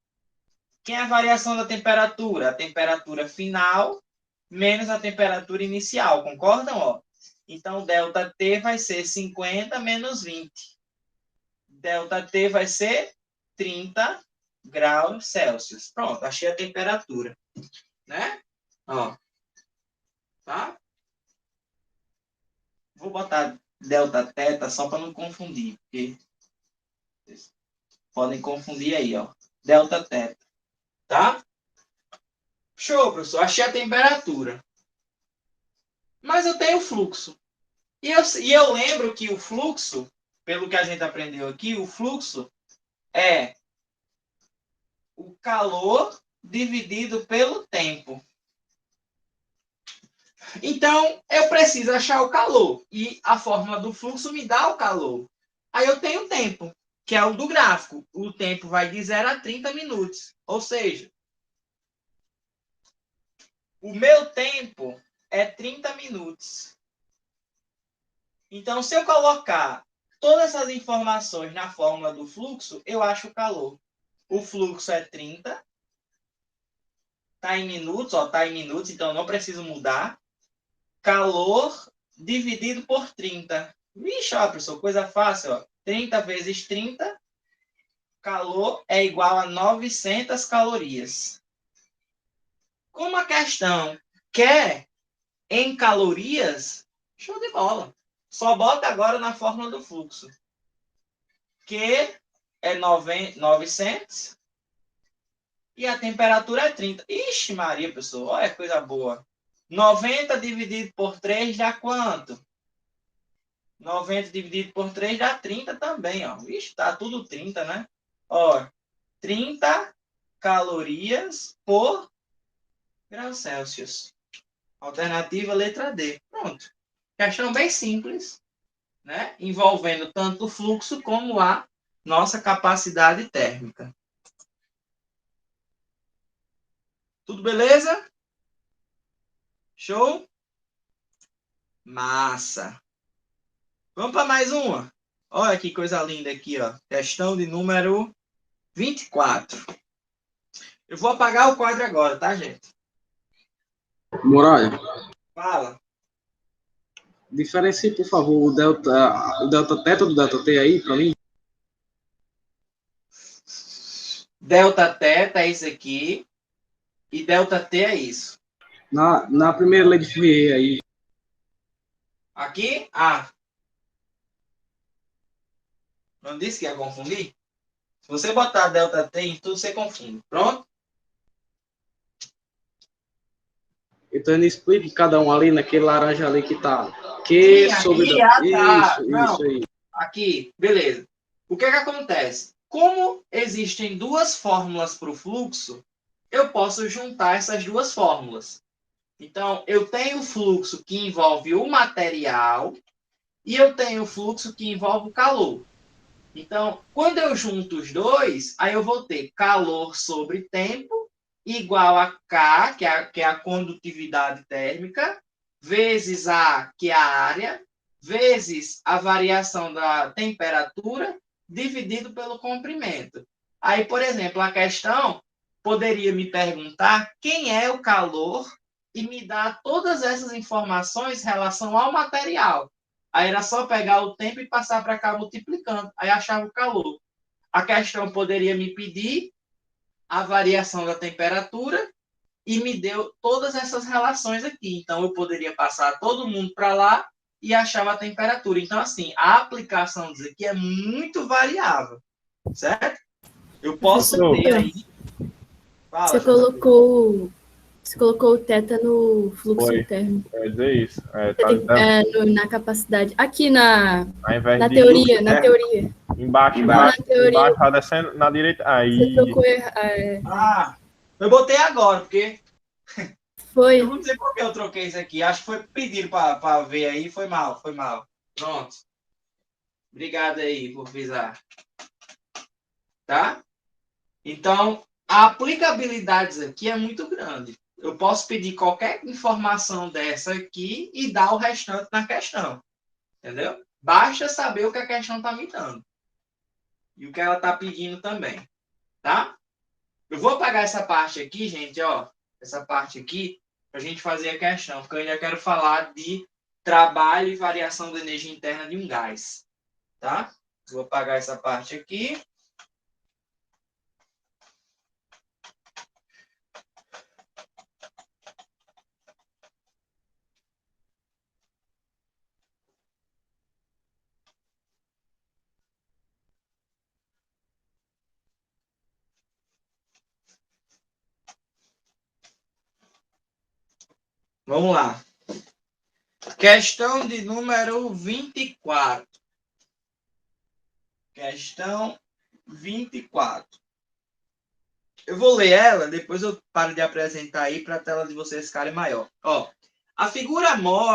quem é a variação da temperatura? A temperatura final menos a temperatura inicial, concordam? Ó? Então, ΔT vai ser 50 menos 20. ΔT vai ser 30 graus Celsius. Pronto, achei a temperatura. Né? Ó. Tá? Vou botar delta teta só para não confundir, porque podem confundir aí, ó. Delta teta. Tá? Show, professor. Achei a temperatura. Mas eu tenho fluxo. E eu lembro que o fluxo, pelo que a gente aprendeu aqui, o fluxo é o calor dividido pelo tempo. Então, eu preciso achar o calor. E a fórmula do fluxo me dá o calor. Aí eu tenho o tempo, que é o do gráfico. O tempo vai de 0 a 30 minutos. Ou seja, o meu tempo é 30 minutos. Então, se eu colocar todas essas informações na fórmula do fluxo, eu acho o calor. O fluxo é 30. Está em minutos, ó, está em minutos, então não preciso mudar. Calor dividido por 30. Vixe, ó, professor, coisa fácil, ó. 30 vezes 30, calor é igual a 900 calorias. Como a questão quer em calorias, show de bola. Só bota agora na fórmula do fluxo. Q é 900 e a temperatura é 30. Ixi, Maria, pessoal, olha que coisa boa. 90 dividido por 3 dá quanto? 90 dividido por 3 dá 30 também, ó. Ixi, tá tudo 30, né? Ó, 30 calorias por graus Celsius. Alternativa letra D. Pronto. Questão bem simples, né? Envolvendo tanto o fluxo como a nossa capacidade térmica. Tudo beleza? Show? Massa. Vamos para mais uma. Olha que coisa linda aqui, ó. Questão de número 24. Eu vou apagar o quadro agora, tá, gente? Muralha, Fala. diferencie, por favor, o delta teta do delta T aí, para mim. Delta teta é isso aqui. E delta T é isso. Na primeira lei de Fourier aí. Aqui? Ah. Não disse que ia confundir? Se você botar delta T em tudo, você confunde. Pronto? Então ele explica cada um ali naquele laranja ali que tá. Que Sim, sobre. aqui, tá. Isso aí. Aqui, beleza. O que acontece? Como existem duas fórmulas para o fluxo, eu posso juntar essas duas fórmulas. Então, eu tenho o fluxo que envolve o material e eu tenho o fluxo que envolve o calor. Então, quando eu junto os dois, aí eu vou ter calor sobre tempo igual a K, que é a condutividade térmica, vezes A, que é a área, vezes a variação da temperatura, dividido pelo comprimento. Aí, por exemplo, a questão poderia me perguntar quem é o calor e me dar todas essas informações em relação ao material. Aí era só pegar o tempo e passar para cá multiplicando. Aí achava o calor. A questão poderia me pedir a variação da temperatura e me deu todas essas relações aqui. Então, eu poderia passar todo mundo para lá e achava a temperatura. Então, assim, a aplicação disso aqui é muito variável, certo? Eu posso Professor, ter aí. Fala, Você JP. colocou o θ no fluxo Foi. interno. Eu ia dizer isso. Você Tá tem, na capacidade. Aqui ao invés na de teoria, na teoria. embaixo, Não, na teoria. embaixo, tá descendo na direita. Você Aí. trocou Ah, eu botei agora, porque Foi. eu não sei por que eu troquei isso aqui. Acho que foi pedir para ver aí. Foi mal, foi mal. Pronto. Obrigado aí por avisar. Tá? Então, a aplicabilidade aqui é muito grande. Eu posso pedir qualquer informação dessa aqui e dar o restante na questão. Entendeu? Basta saber o que a questão está me dando. E o que ela está pedindo também. Tá? Eu vou apagar essa parte aqui, gente, ó. Essa parte aqui, para a gente fazer a questão. Porque eu ainda quero falar de trabalho e variação da energia interna de um gás. Tá? Vou apagar essa parte aqui. Vamos lá. Questão de número 24. Questão 24. Eu vou ler ela, depois eu paro de apresentar aí para a tela de vocês ficarem maior. Ó, a figura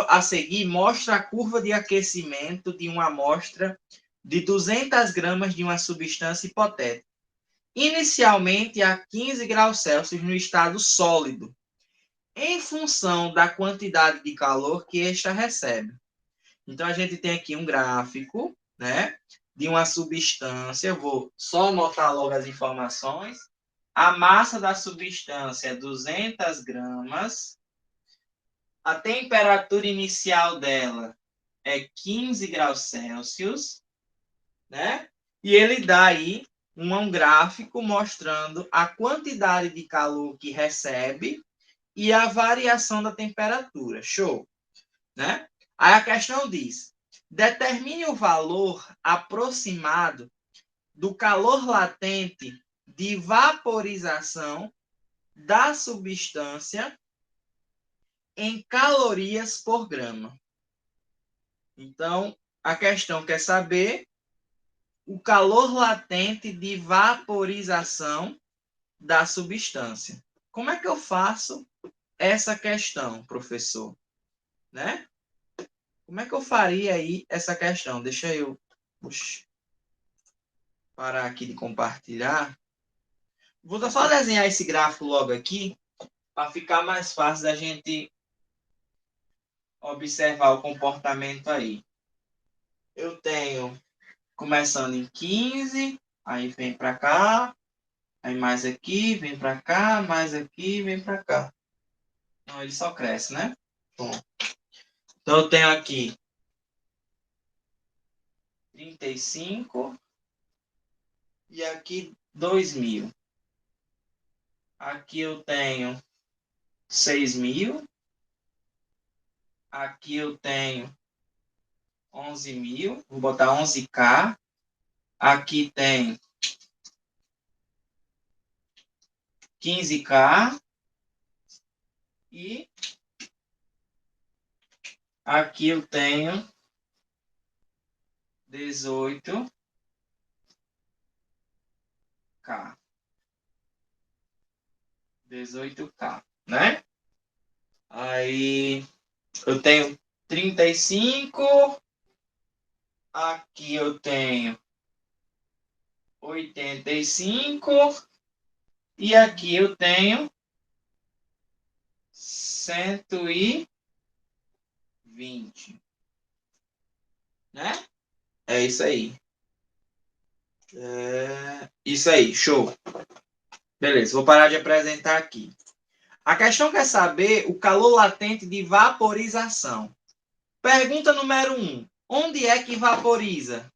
a seguir mostra a curva de aquecimento de uma amostra de 200 gramas de uma substância hipotética. Inicialmente a 15 graus Celsius no estado sólido, em função da quantidade de calor que esta recebe. Então, a gente tem aqui um gráfico, né, de uma substância. Eu vou só anotar logo as informações. A massa da substância é 200 gramas. A temperatura inicial dela é 15 graus Celsius, né? E ele dá aí um gráfico mostrando a quantidade de calor que recebe e a variação da temperatura. Show, né? Aí a questão diz: determine o valor aproximado do calor latente de vaporização da substância em calorias por grama. Então, a questão quer saber o calor latente de vaporização da substância. Como é que eu faço essa questão, professor? Né? Como é que eu faria aí essa questão? Deixa eu parar aqui de compartilhar. Vou só desenhar esse gráfico logo aqui, para ficar mais fácil da gente observar o comportamento aí. Eu tenho, começando em 15, aí vem para cá, aí mais aqui, vem para cá, mais aqui, vem para cá. Então, ele só cresce, né? Bom. Então, eu tenho aqui 35 e aqui 2.000. Aqui eu tenho 6.000. Aqui eu tenho 11.000. Vou botar 11K. Aqui tem 15K. E aqui eu tenho 18K. 18K, né? Aí eu tenho 35. Aqui eu tenho 85. E aqui eu tenho 120. Né? É isso aí. Isso aí, show. Beleza, vou parar de apresentar aqui. A questão quer saber o calor latente de vaporização. Pergunta número 1. Onde é que vaporiza?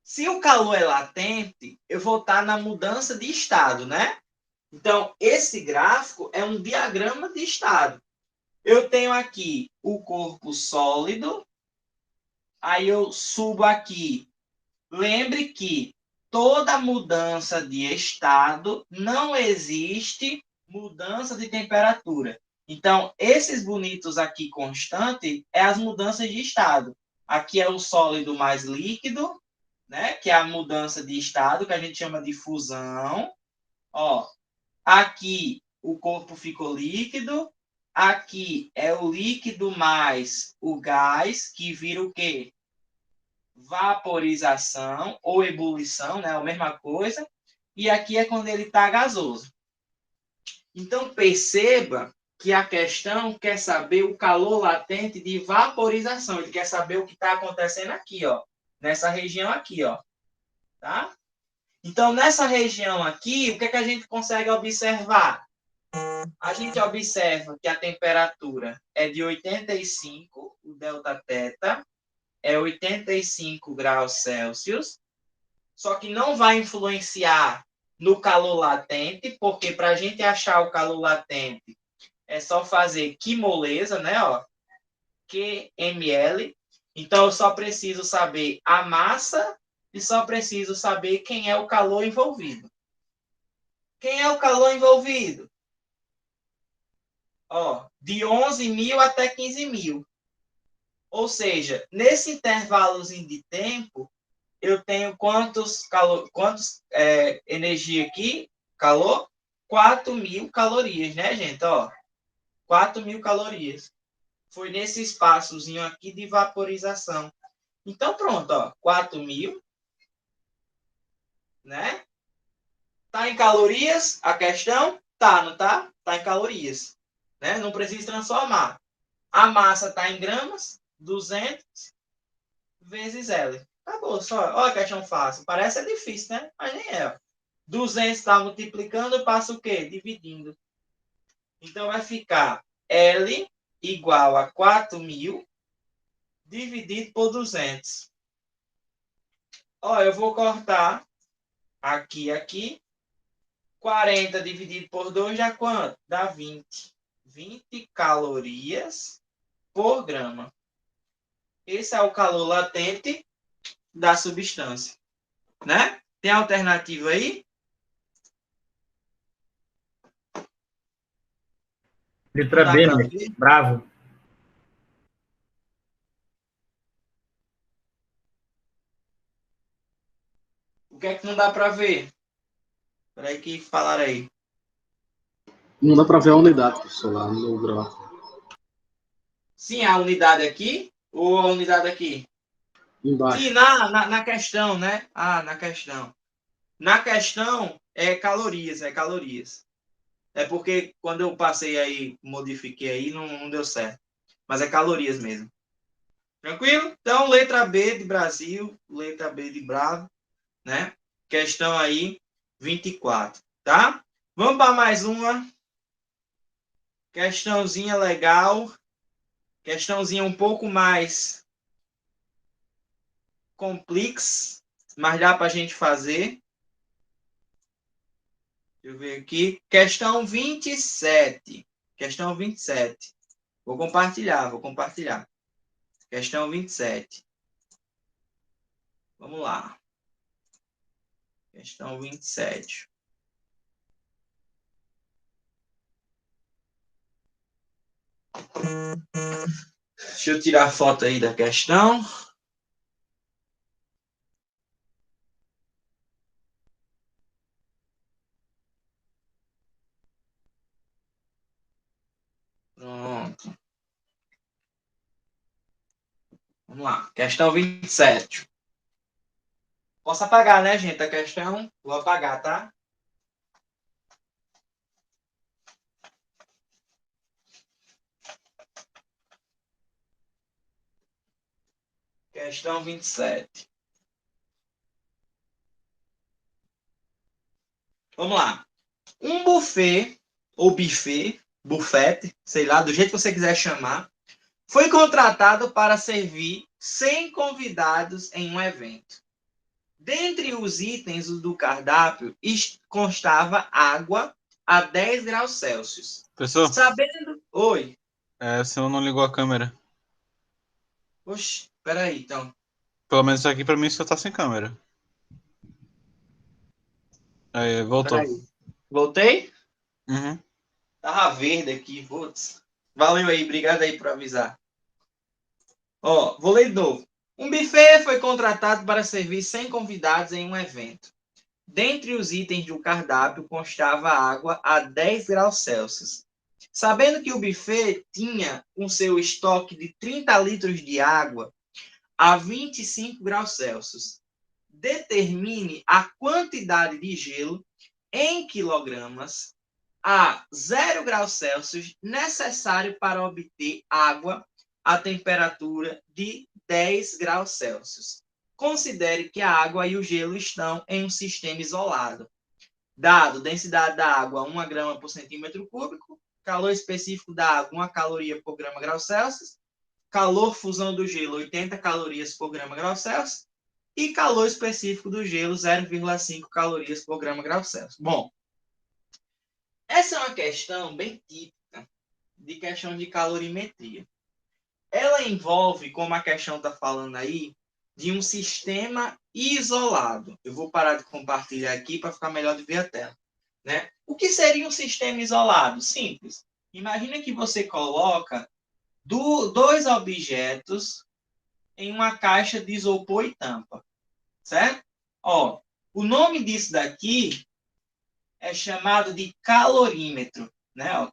Se o calor é latente, eu vou estar na mudança de estado, né? Então, esse gráfico é um diagrama de estado. Eu tenho aqui o corpo sólido, Aí eu subo aqui. Lembre que toda mudança de estado não existe mudança de temperatura. Então, esses bonitos aqui constantes é as mudanças de estado. Aqui é o sólido mais líquido, né? Que é a mudança de estado, que a gente chama de fusão. Ó, aqui o corpo ficou líquido. Aqui é o líquido mais o gás, que vira o quê? Vaporização ou ebulição, né? A mesma coisa. E aqui é quando ele está gasoso. Então, perceba que a questão quer saber o calor latente de vaporização. Ele quer saber o que está acontecendo aqui, ó. Nessa região aqui, ó. Tá? Então, nessa região aqui, o que é que a gente consegue observar? A gente observa que a temperatura é de 85, o delta teta, é 85 graus Celsius, só que não vai influenciar no calor latente, porque para a gente achar o calor latente, é só fazer quimolesa, né? Ó, QML. Então, eu só preciso saber a massa e só preciso saber quem é o calor envolvido. Quem é o calor envolvido? Ó, de 11.000 até 15.000. Ou seja, nesse intervalozinho de tempo, eu tenho quantos energia aqui? Calor? 4.000 calorias, né, gente? Ó, 4.000 calorias. Foi nesse espaçozinho aqui de vaporização. Então, pronto, ó, 4.000, né? Tá em calorias a questão? Tá, não tá? Tá em calorias, né? Não precisa transformar. A massa tá em gramas, 200 vezes L. Acabou, só. Olha a questão fácil. Parece difícil, né? Mas nem é. Ó. 200 está multiplicando, passa o quê? Dividindo. Então, vai ficar L igual a 4.000 dividido por 200. Ó, eu vou cortar aqui. 40 dividido por 2 dá quanto? Dá 20. 20 calorias por grama. Esse é o calor latente da substância, né? Tem alternativa aí? Letra B, né? Bravo. O que é que não dá para ver? Peraí que falaram aí. Não dá para ver a unidade, professor, lá no gráfico. Sim, a unidade aqui ou a unidade aqui? Embaixo. Sim, na questão, né? Ah, na questão. Na questão é calorias, é calorias. É porque quando eu passei aí, modifiquei aí, não deu certo. Mas é calorias mesmo. Tranquilo? Então, letra B de Brasil, letra B de Bravo, né? Questão aí, 24, tá? Vamos para mais uma. Questãozinha legal. Questãozinha um pouco mais complexa, mas dá para a gente fazer. Deixa eu ver aqui. Questão 27. Questão 27. Vou compartilhar. Questão 27. Vamos lá. Questão 27. Deixa eu tirar a foto aí da questão. Pronto. Vamos lá. Questão 27. Posso apagar, né, gente, a questão? Vou apagar, tá? Questão 27. Vamos lá. Um buffet, ou buffet, sei lá, do jeito que você quiser chamar, foi contratado para servir 100 convidados em um evento. Dentre os itens do cardápio constava água a 10 graus Celsius. Professor, Sabendo... Oi. o senhor não ligou a câmera. Oxe, Peraí, então. Pelo menos aqui pra mim só tá sem câmera. Aí, voltou. Peraí. Voltei? Uhum. Tava verde aqui, putz. Valeu aí, obrigado aí por avisar. Ó, vou ler de novo. Um buffet foi contratado para servir 100 convidados em um evento. Dentre os itens do cardápio constava água a 10 graus Celsius. Sabendo que o buffet tinha o seu estoque de 30 litros de água a 25 graus Celsius, determine a quantidade de gelo em quilogramas a 0 graus Celsius necessário para obter água a temperatura de 10 graus Celsius. Considere que a água e o gelo estão em um sistema isolado. Dado densidade da água 1 grama por centímetro cúbico, calor específico da água 1 caloria por grama grau Celsius, calor fusão do gelo 80 calorias por grama grau Celsius e calor específico do gelo 0,5 calorias por grama grau Celsius. Bom, essa é uma questão bem típica de questão de calorimetria. Ela envolve, como a questão está falando aí, de um sistema isolado. Eu vou parar de compartilhar aqui para ficar melhor de ver a tela. Né? O que seria um sistema isolado? Simples. Imagina que você coloca dois objetos em uma caixa de isopor e tampa. Certo? Ó, o nome disso daqui é chamado de calorímetro. Né? Ó,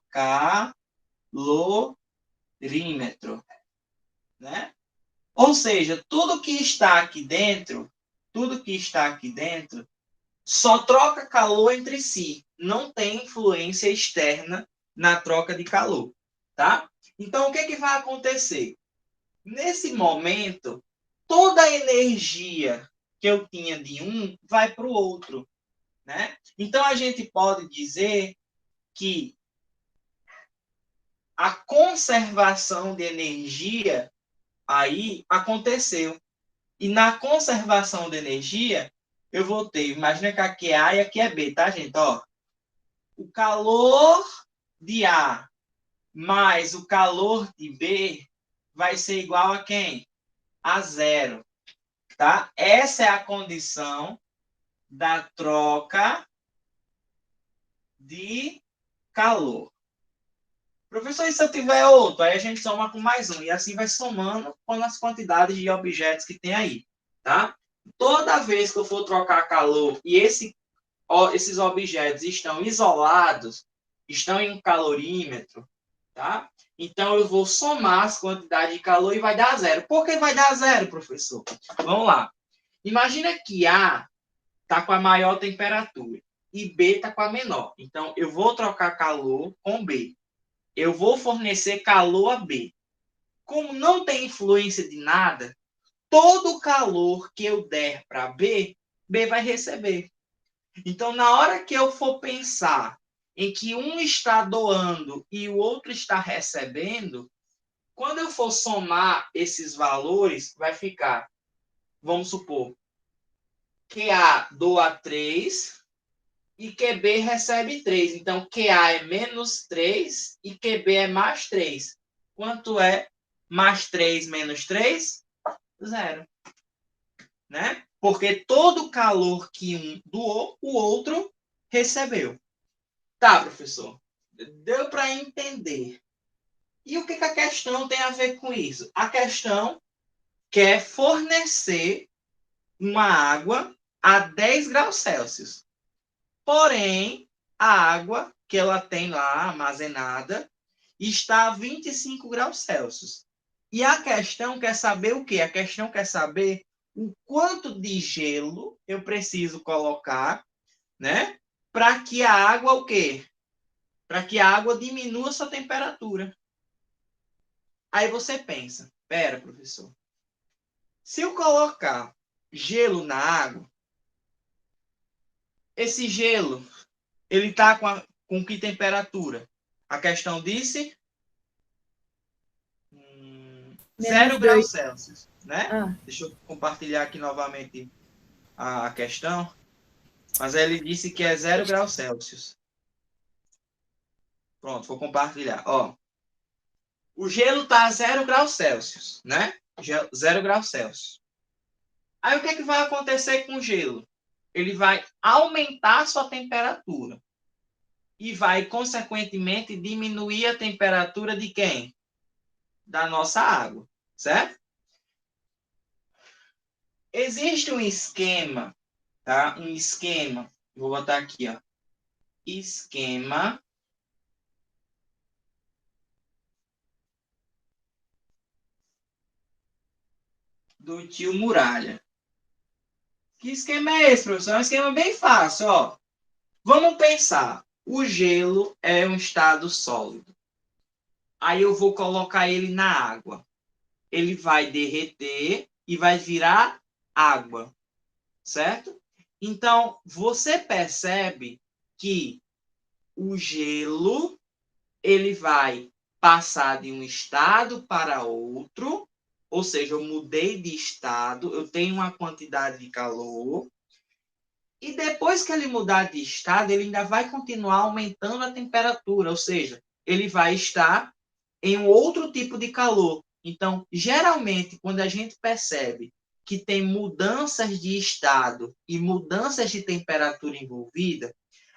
calorímetro. Né? Ou seja, tudo que está aqui dentro, só troca calor entre si, não tem influência externa na troca de calor, tá? Então, o que vai acontecer? Nesse momento, toda a energia que eu tinha de um vai para o outro, né? Então, a gente pode dizer que a conservação de energia aí aconteceu. E na conservação de energia, eu vou ter, imagina que aqui é A e aqui é B, tá, gente? Ó, o calor de A mais o calor de B vai ser igual a quem? A zero, tá? Essa é a condição da troca de calor. Professor, e se eu tiver outro? Aí a gente soma com mais um. E assim vai somando com as quantidades de objetos que tem aí, tá? Toda vez que eu for trocar calor e esses objetos estão isolados, estão em um calorímetro, tá? Então, eu vou somar as quantidades de calor e vai dar zero. Por que vai dar zero, professor? Vamos lá. Imagina que A está com a maior temperatura e B está com a menor. Então, eu vou trocar calor com B. Eu vou fornecer calor a B. Como não tem influência de nada, todo o calor que eu der para B, B vai receber. Então, na hora que eu for pensar em que um está doando e o outro está recebendo, quando eu for somar esses valores, vai ficar, vamos supor, QA doa 3 e QB recebe 3. Então, QA é menos 3 e QB é mais 3. Quanto é mais 3 menos 3? Zero. Né? Porque todo o calor que um doou, o outro recebeu. Tá, professor. Deu para entender. E o que a questão tem a ver com isso? A questão quer fornecer uma água a 10 graus Celsius. Porém, a água que ela tem lá armazenada está a 25 graus Celsius. E a questão quer saber o quê? A questão quer saber o quanto de gelo eu preciso colocar, né? Para que a água o quê? Para que a água diminua sua temperatura. Aí você pensa, pera, professor, se eu colocar gelo na água, esse gelo, ele está com que temperatura? A questão disse 0 graus Celsius, né? Ah. Deixa eu compartilhar aqui novamente a questão. Mas ele disse que é 0 graus Celsius. Pronto, vou compartilhar. Ó, o gelo está a 0 graus Celsius, né? 0 graus Celsius. Aí o que é que vai acontecer com o gelo? Ele vai aumentar a sua temperatura. E vai, consequentemente, diminuir a temperatura de quem? Da nossa água, certo? Existe um esquema, tá? Um esquema, vou botar aqui, ó. Esquema do tio Muralha. Que esquema é esse, professor? É um esquema bem fácil, ó. Vamos pensar. O gelo é um estado sólido. Aí eu vou colocar ele na água. Ele vai derreter e vai virar água, certo? Então, você percebe que o gelo, ele vai passar de um estado para outro, ou seja, eu mudei de estado, eu tenho uma quantidade de calor, e depois que ele mudar de estado, ele ainda vai continuar aumentando a temperatura, ou seja, ele vai estar em um outro tipo de calor. Então, geralmente, quando a gente percebe que tem mudanças de estado e mudanças de temperatura envolvida,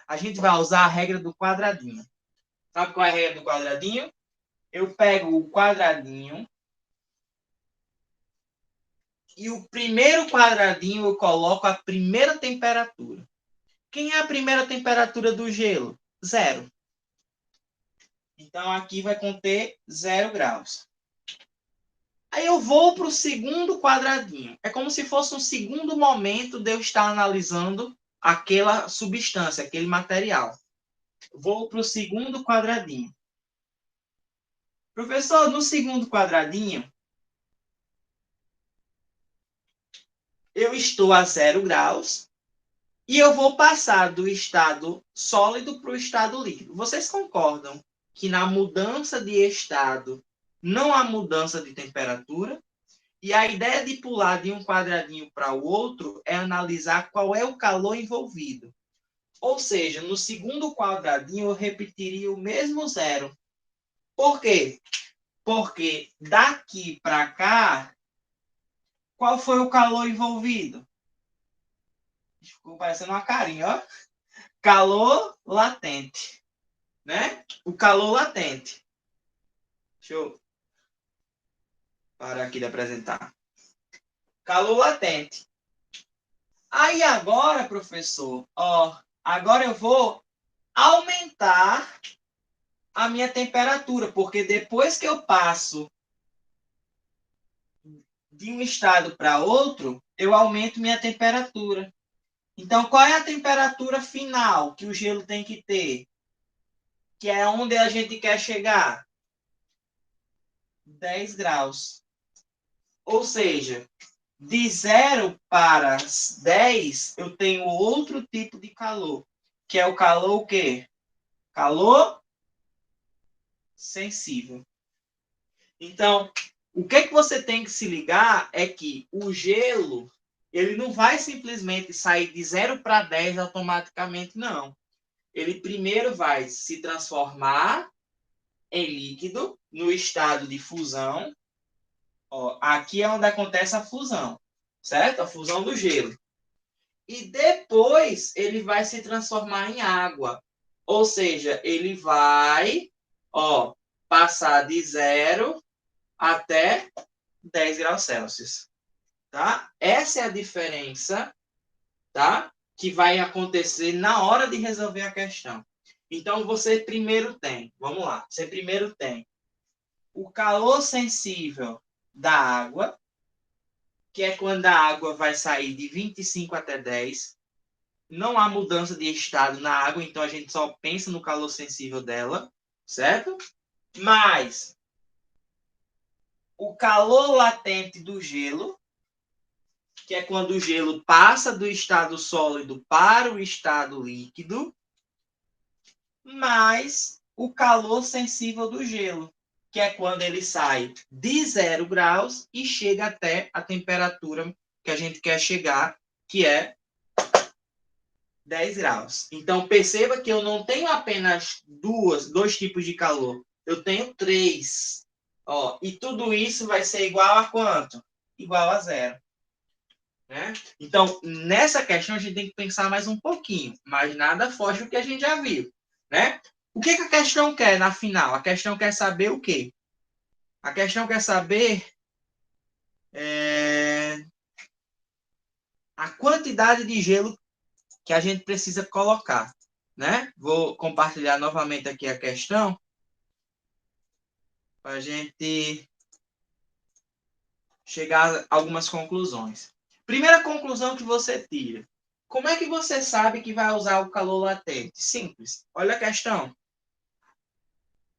a gente vai usar a regra do quadradinho. Sabe qual é a regra do quadradinho? Eu pego o quadradinho e o primeiro quadradinho eu coloco a primeira temperatura. Quem é a primeira temperatura do gelo? 0. Então, aqui vai conter 0 graus. Aí eu vou para o segundo quadradinho. É como se fosse um segundo momento de eu estar analisando aquela substância, aquele material. Vou para o segundo quadradinho. Professor, no segundo quadradinho, eu estou a 0 graus e eu vou passar do estado sólido para o estado líquido. Vocês concordam que na mudança de estado não há mudança de temperatura? E a ideia de pular de um quadradinho para o outro é analisar qual é o calor envolvido. Ou seja, no segundo quadradinho eu repetiria o mesmo 0. Por quê? Porque daqui para cá, qual foi o calor envolvido? Ficou parecendo uma carinha, ó. Calor latente, né? O calor latente. Deixa eu parar aqui de apresentar. Calor latente. Aí agora, professor, ó, agora eu vou aumentar a minha temperatura, porque depois que eu passo de um estado para outro, eu aumento minha temperatura. Então, qual é a temperatura final que o gelo tem que ter? Que é onde a gente quer chegar? 10 graus. Ou seja, de 0 para 10, eu tenho outro tipo de calor, que é o calor o quê? Calor sensível. Então, o que você tem que se ligar é que o gelo, ele não vai simplesmente sair de 0 para 10 automaticamente, não. Ele primeiro vai se transformar em líquido no estado de fusão. Ó, aqui é onde acontece a fusão, certo? A fusão do gelo. E depois ele vai se transformar em água. Ou seja, ele vai, ó, passar de 0 até 10 graus Celsius. Tá? Essa é a diferença, tá? Que vai acontecer na hora de resolver a questão. Então, você primeiro tem, vamos lá, você primeiro tem o calor sensível da água, que é quando a água vai sair de 25 até 10. Não há mudança de estado na água, então a gente só pensa no calor sensível dela, certo? Mas o calor latente do gelo, que é quando o gelo passa do estado sólido para o estado líquido, mais o calor sensível do gelo, que é quando ele sai de 0 graus e chega até a temperatura que a gente quer chegar, que é 10 graus. Então, perceba que eu não tenho apenas dois tipos de calor, eu tenho 3. Ó, e tudo isso vai ser igual a quanto? Igual a zero. Né? Então, nessa questão, a gente tem que pensar mais um pouquinho, mas nada foge do que a gente já viu. Né? O que a questão quer na final? A questão quer saber o quê? A questão quer saber a quantidade de gelo que a gente precisa colocar. Né? Vou compartilhar novamente aqui a questão para a gente chegar a algumas conclusões. Primeira conclusão que você tira. Como é que você sabe que vai usar o calor latente? Simples. Olha a questão.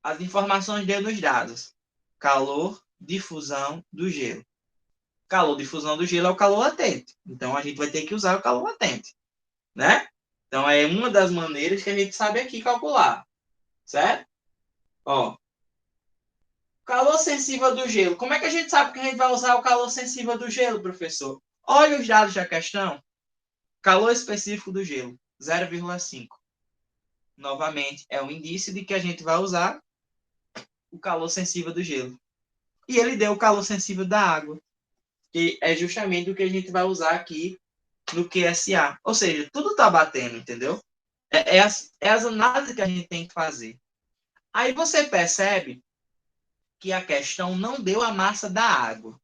As informações deu nos dados. Calor, difusão do gelo. Calor, difusão do gelo é o calor latente. Então, a gente vai ter que usar o calor latente. Né? Então, é uma das maneiras que a gente sabe aqui calcular. Certo? Ó. Calor sensível do gelo. Como é que a gente sabe que a gente vai usar o calor sensível do gelo, professor? Olha os dados da questão. Calor específico do gelo, 0,5. Novamente, é um indício de que a gente vai usar o calor sensível do gelo. E ele deu o calor sensível da água, que é justamente o que a gente vai usar aqui no QSA. Ou seja, tudo está batendo, entendeu? É as análises que a gente tem que fazer. Aí você percebe que a questão não deu a massa da água.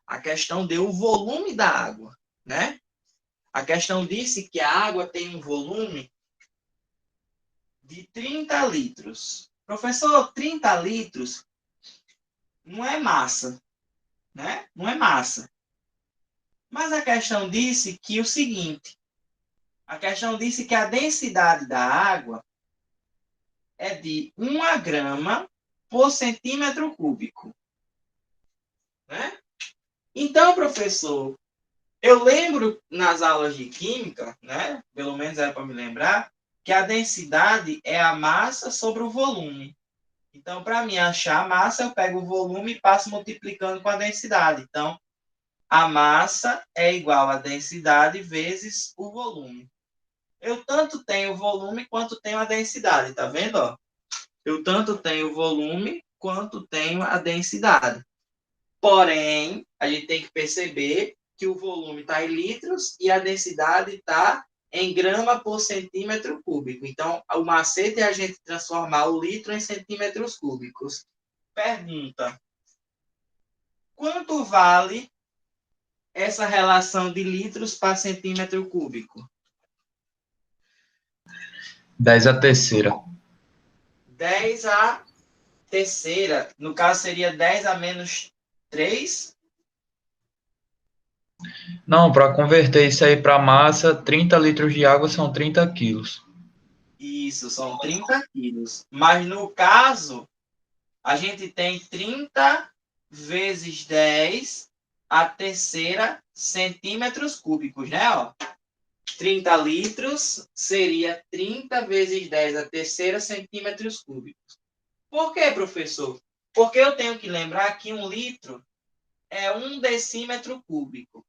A questão deu o volume da água, né? A questão disse que a água tem um volume de 30 litros. Professor, 30 litros não é massa, né? Não é massa. Mas a questão disse que o seguinte, a questão disse que a densidade da água é de 1 grama por centímetro cúbico. Né? Então, professor, eu lembro nas aulas de química, né? Pelo menos era para me lembrar, que a densidade é a massa sobre o volume. Então, para mim achar a massa, eu pego o volume e passo multiplicando com a densidade. Então, a massa é igual a densidade vezes o volume. Eu tanto tenho o volume quanto tenho a densidade, tá vendo? Ó? Eu tanto tenho o volume quanto tenho a densidade. Porém, a gente tem que perceber que o volume está em litros e a densidade está em grama por centímetro cúbico. Então, o macete é a gente transformar o litro em centímetros cúbicos. Pergunta: quanto vale essa relação de litros para centímetro cúbico? 10 a terceira. 10 a terceira. No caso, seria 10 a menos 3. Não, para converter isso aí para massa, 30 litros de água são 30 quilos. Isso, são 30 quilos. Mas no caso, a gente tem 30 vezes 10 a terceira centímetros cúbicos, né? Ó, 30 litros seria 30 vezes 10 a terceira centímetros cúbicos. Por quê, professor? Porque eu tenho que lembrar que 1 litro é 1 decímetro cúbico.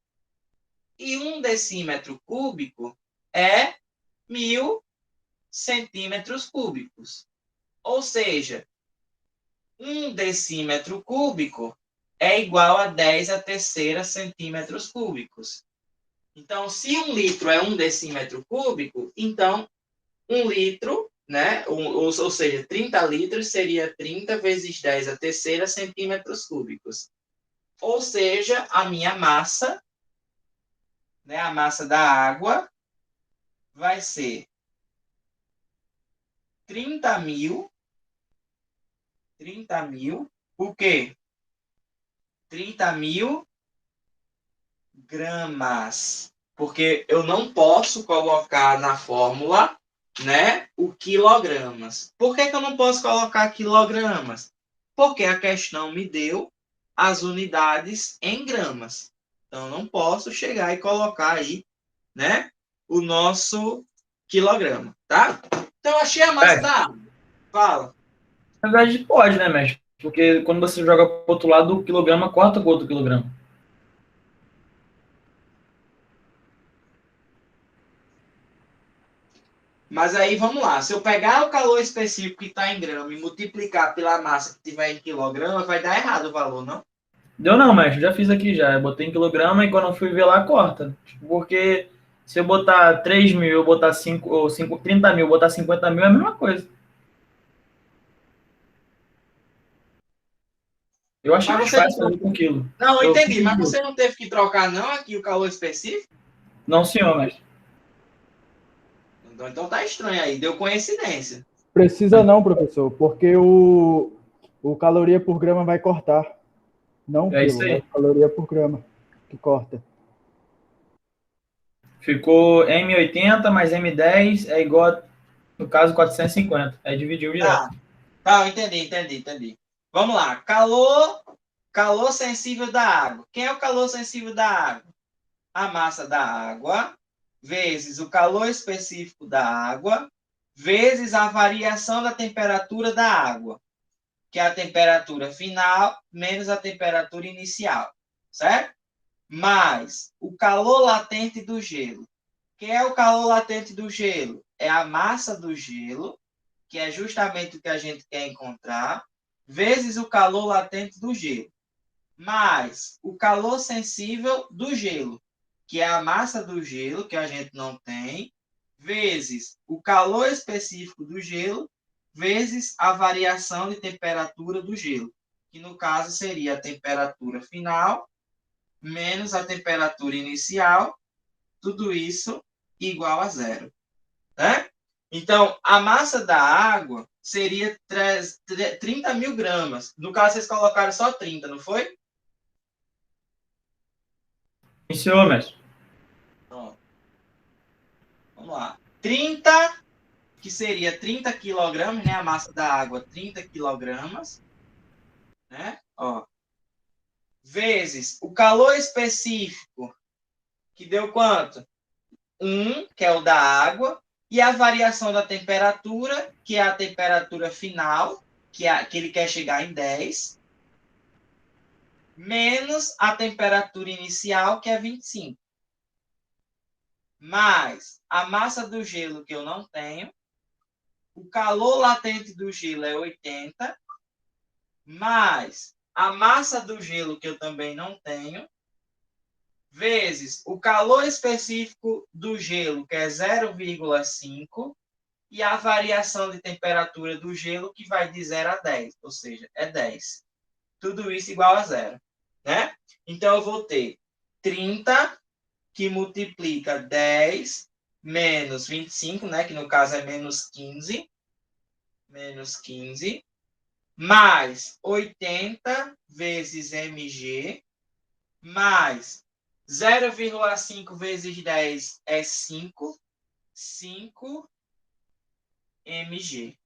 E 1 decímetro cúbico é 1000 centímetros cúbicos. Ou seja, 1 decímetro cúbico é igual a 10 a terceira centímetros cúbicos. Então, se 1 litro é 1 decímetro cúbico, então 1 litro, né? Ou seja, 30 litros seria 30 vezes 10 a terceira centímetros cúbicos. Ou seja, a minha massa, né, a massa da água, vai ser 30 mil, o quê? 30.000 gramas. Porque eu não posso colocar na fórmula, né, o quilogramas. Por que eu não posso colocar quilogramas? Porque a questão me deu as unidades em gramas. Então, eu não posso chegar e colocar aí, né, o nosso quilograma, tá? Então, achei a massa da água. Fala. Na verdade, pode, né, mestre? Porque quando você joga para o outro lado, o quilograma corta com o outro quilograma. Mas aí, vamos lá. Se eu pegar o calor específico que está em grama e multiplicar pela massa que tiver em quilograma, vai dar errado o valor, não? Deu não, mestre. Já fiz aqui já. Eu botei em quilograma e quando eu fui ver lá, corta. Tipo, porque se eu botar 3 mil, eu botar 5, ou 5, 30 mil, botar 50 mil, é a mesma coisa. Eu achei Mas mais você fácil fazer com quilo. não, Eu entendi. fiz Mas você não teve que trocar, não, aqui o calor específico? Não, senhor, mestre. Então tá estranho aí. Deu coincidência. Precisa não, professor, porque o caloria por grama vai cortar. Não É isso quilo, é aí. caloria por grama que corta. Ficou M80 mais M10 é igual, no caso, 450. Aí dividiu direto. Tá, entendi. Vamos lá. Calor sensível da água. Quem é o calor sensível da água? A massa da água vezes o calor específico da água vezes a variação da temperatura da água, que é a temperatura final menos a temperatura inicial, certo? Mais o calor latente do gelo. Quem é o calor latente do gelo? É a massa do gelo, que é justamente o que a gente quer encontrar, vezes o calor latente do gelo, mais o calor sensível do gelo, que é a massa do gelo, que a gente não tem, vezes o calor específico do gelo, vezes a variação de temperatura do gelo, que no caso seria a temperatura final menos a temperatura inicial, tudo isso igual a zero, né? Então, a massa da água seria 30 mil gramas. No caso, vocês colocaram só 30, não foi? Sim, senhor, mestre. Pronto. Vamos lá. 30, que seria 30 quilogramas, né? A massa da água, 30 quilogramas, né? Ó. Vezes o calor específico, que deu quanto? 1, que é o da água, e a variação da temperatura, que é a temperatura final, que ele quer chegar em 10, menos a temperatura inicial, que é 25. Mais a massa do gelo, que eu não tenho, o calor latente do gelo é 80, mais a massa do gelo, que eu também não tenho, vezes o calor específico do gelo, que é 0,5, e a variação de temperatura do gelo, que vai de 0 a 10, ou seja, é 10. Tudo isso igual a zero, né? Então, eu vou ter 30, que multiplica 10 menos 25, né? Que no caso é menos 15, mais 80 vezes mg, mais 0,5 vezes 10 é 5 mg.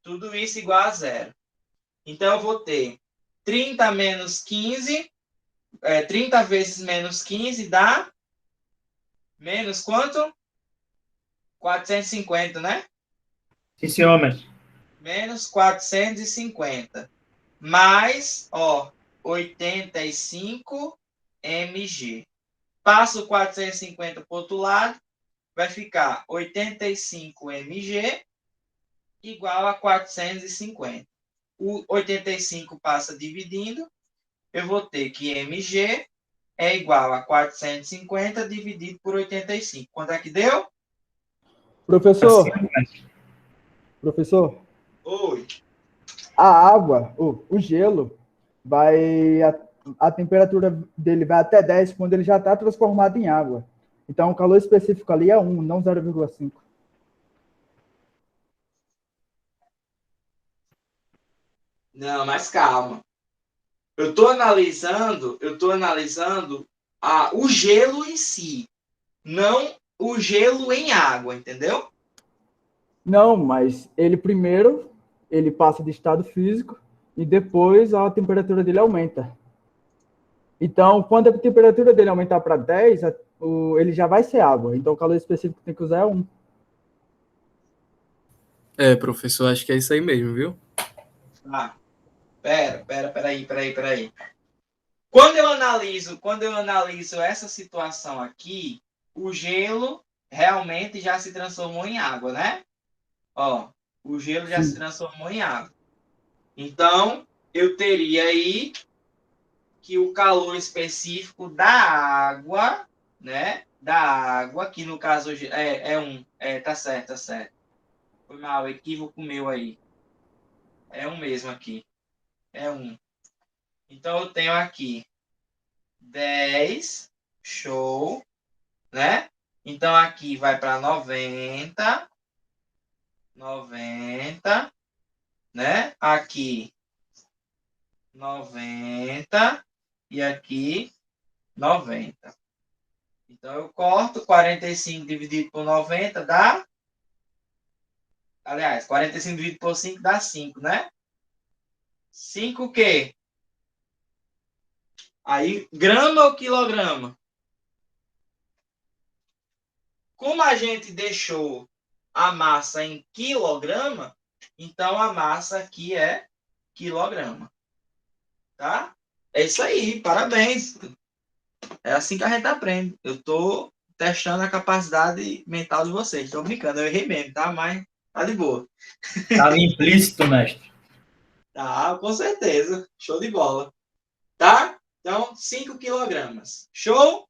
Tudo isso igual a zero. Então, eu vou ter 30 menos 15, 30 vezes menos 15 dá menos quanto? 450, né? Sim, senhor, mestre. Menos 450. Mais, ó, 85 mg. Passa o 450 para o outro lado, vai ficar 85 mg igual a 450. O 85 passa dividindo, eu vou ter que mg é igual a 450 dividido por 85. Quanto é que deu? Professor, Assim, mestre. professor, Oi. a água, o gelo, vai a temperatura dele vai até 10 quando ele já está transformado em água. Então, o calor específico ali é 1, não 0,5. Não, mas calma. Eu estou analisando o gelo em si, não o gelo em água, entendeu? Não, mas ele passa de estado físico e depois a temperatura dele aumenta. Então, quando a temperatura dele aumentar para 10, ele já vai ser água. Então, o calor específico que tem que usar é 1. É, professor, acho que é isso aí mesmo, viu? Ah, peraí. Quando eu analiso essa situação aqui, o gelo realmente já se transformou em água, né? Ó, o gelo já se transformou em água. Então, eu teria aí que o calor específico da água, né? Da água, que no caso tá certo, tá certo. Foi mal, equívoco meu aí. É um mesmo aqui. É um. Então, eu tenho aqui 10, show, né? Então, aqui vai para 90, né? Aqui 90 e aqui 90. Então, eu corto 45 dividido por 90 dá... Aliás, 45 dividido por 5 dá 5, né? 5 o quê? Aí, grama ou quilograma? Como a gente deixou a massa em quilograma, então a massa aqui é quilograma. Tá? É isso aí, parabéns. É assim que a gente aprende. Eu tô testando a capacidade mental de vocês. Tô brincando, eu errei mesmo, tá? Mas tá de boa. Estava implícito, mestre. Tá, com certeza. Show de bola. Tá? Então, 5 quilogramas. Show?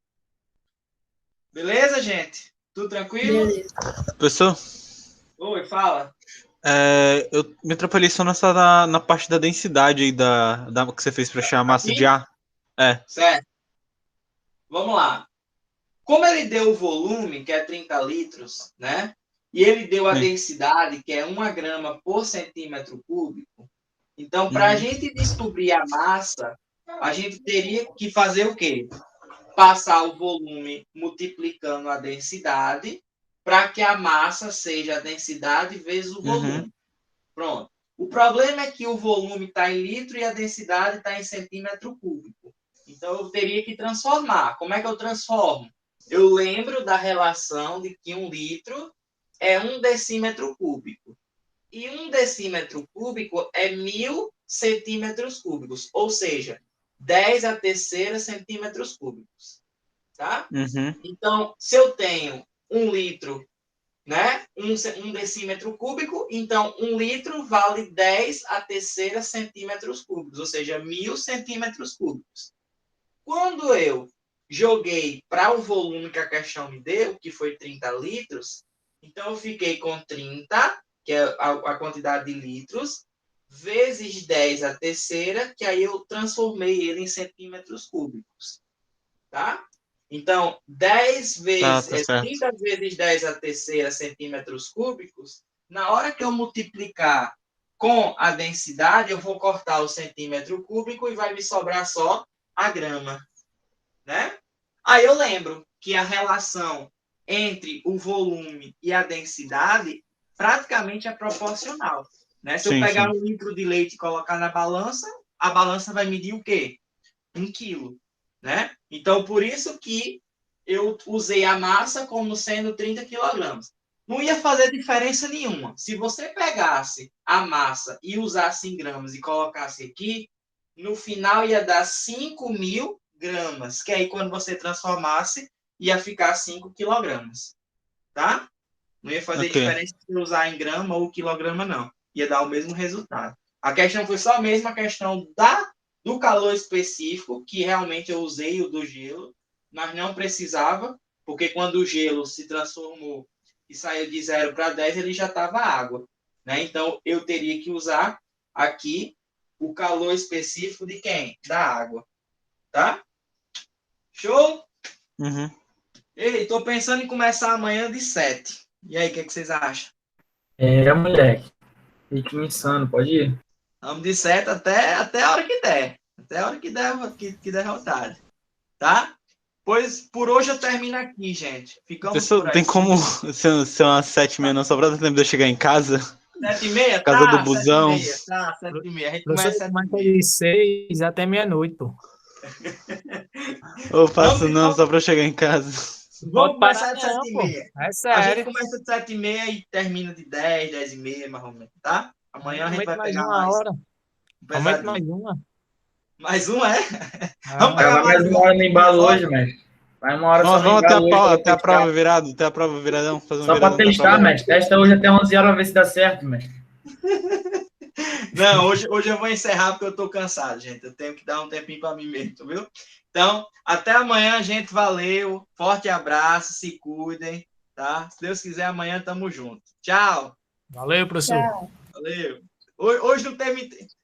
Beleza, gente? Tudo tranquilo? Beleza. Professor, Oi, fala. eu me atrapalhei só na parte da densidade aí da que você fez para achar a massa Aqui? de ar. É. Certo. Vamos lá. Como ele deu o volume, que é 30 litros, né? E ele deu a Sim. densidade, que é 1 grama por centímetro cúbico. Então, para a gente descobrir a massa, a gente teria que fazer o quê? Passar o volume multiplicando a densidade para que a massa seja a densidade vezes o volume. Pronto. O problema é que o volume está em litro e a densidade está em centímetro cúbico. Então, eu teria que transformar. Como é que eu transformo? Eu lembro da relação de que 1 litro é 1 decímetro cúbico. E 1 decímetro cúbico é 1000 centímetros cúbicos. Ou seja, 10 a terceira centímetros cúbicos. Tá? Então, se eu tenho 1 litro, né? 1 decímetro cúbico, então 1 litro vale 10 a terceira centímetros cúbicos, ou seja, 1000 centímetros cúbicos. Quando eu joguei para o volume que a questão me deu, que foi 30 litros, então eu fiquei com 30, que é a quantidade de litros, vezes 10 a terceira, que aí eu transformei ele em centímetros cúbicos. Tá? Então, 10 vezes, Tá 30 vezes 10 a terceira centímetros cúbicos, na hora que eu multiplicar com a densidade, eu vou cortar o centímetro cúbico e vai me sobrar só a grama. Né? Aí eu lembro que a relação entre o volume e a densidade praticamente é proporcional. Né? Se eu pegar 1 litro de leite e colocar na balança, a balança vai medir o quê? 1 quilo. Né? Então, por isso que eu usei a massa como sendo 30 quilogramas. Não ia fazer diferença nenhuma. Se você pegasse a massa e usasse em gramas e colocasse aqui, no final ia dar 5.000 gramas, que aí quando você transformasse, ia ficar 5 quilogramas. Tá? Não ia fazer diferença se usar em grama ou quilograma, não. Ia dar o mesmo resultado. A questão foi só mesmo a questão do calor específico, que realmente eu usei o do gelo, mas não precisava, porque quando o gelo se transformou e saiu de 0 para 10, ele já estava água. Né? Então, eu teria que usar aqui o calor específico de quem? Da água. Tá? Show? Ei, tô pensando em começar amanhã de 7. E aí, o que vocês acham? Moleque. Ritmo insano, pode ir. Vamos de 7 até a hora que der. Até a hora que der vontade. Tá? Pois por hoje eu termino aqui, gente. Ficamos por aqui. Tem como ser umas 7h30 não, só pra dar tempo de eu chegar em casa? 7h30? Casa do Tá, busão. 7h30. Tá, 7h30. A gente começa 7h30. de 6 até meia-noite, pô. Eu faço não, só pra eu chegar em casa. Vamos começar de Não, pô. 7h30. É A gente sério. começa de 7h30 e termina de 10, 10h30, mais ou menos, tá? Amanhã a gente vai mais pegar uma mais. hora. Aumenta mais Pesadinho. uma. Mais um, é? Ah, Vamos pegar Vai mais mais uma hora no embalo hoje, mestre. Aí uma hora Vamos, só vamos ligar hoje pra até a testar. prova virada, até a prova viradão. Fazer um Só pra viradão até a testar, prova. mestre. Testa hoje até 11 horas pra ver se dá certo, mestre. Não, hoje eu vou encerrar porque eu tô cansado, gente. Eu tenho que dar um tempinho para mim mesmo, viu? Então, até amanhã, gente. Valeu. Forte abraço, se cuidem, tá? Se Deus quiser, amanhã tamo junto. Tchau. Valeu, professor. Tchau. Valeu. Hoje não teve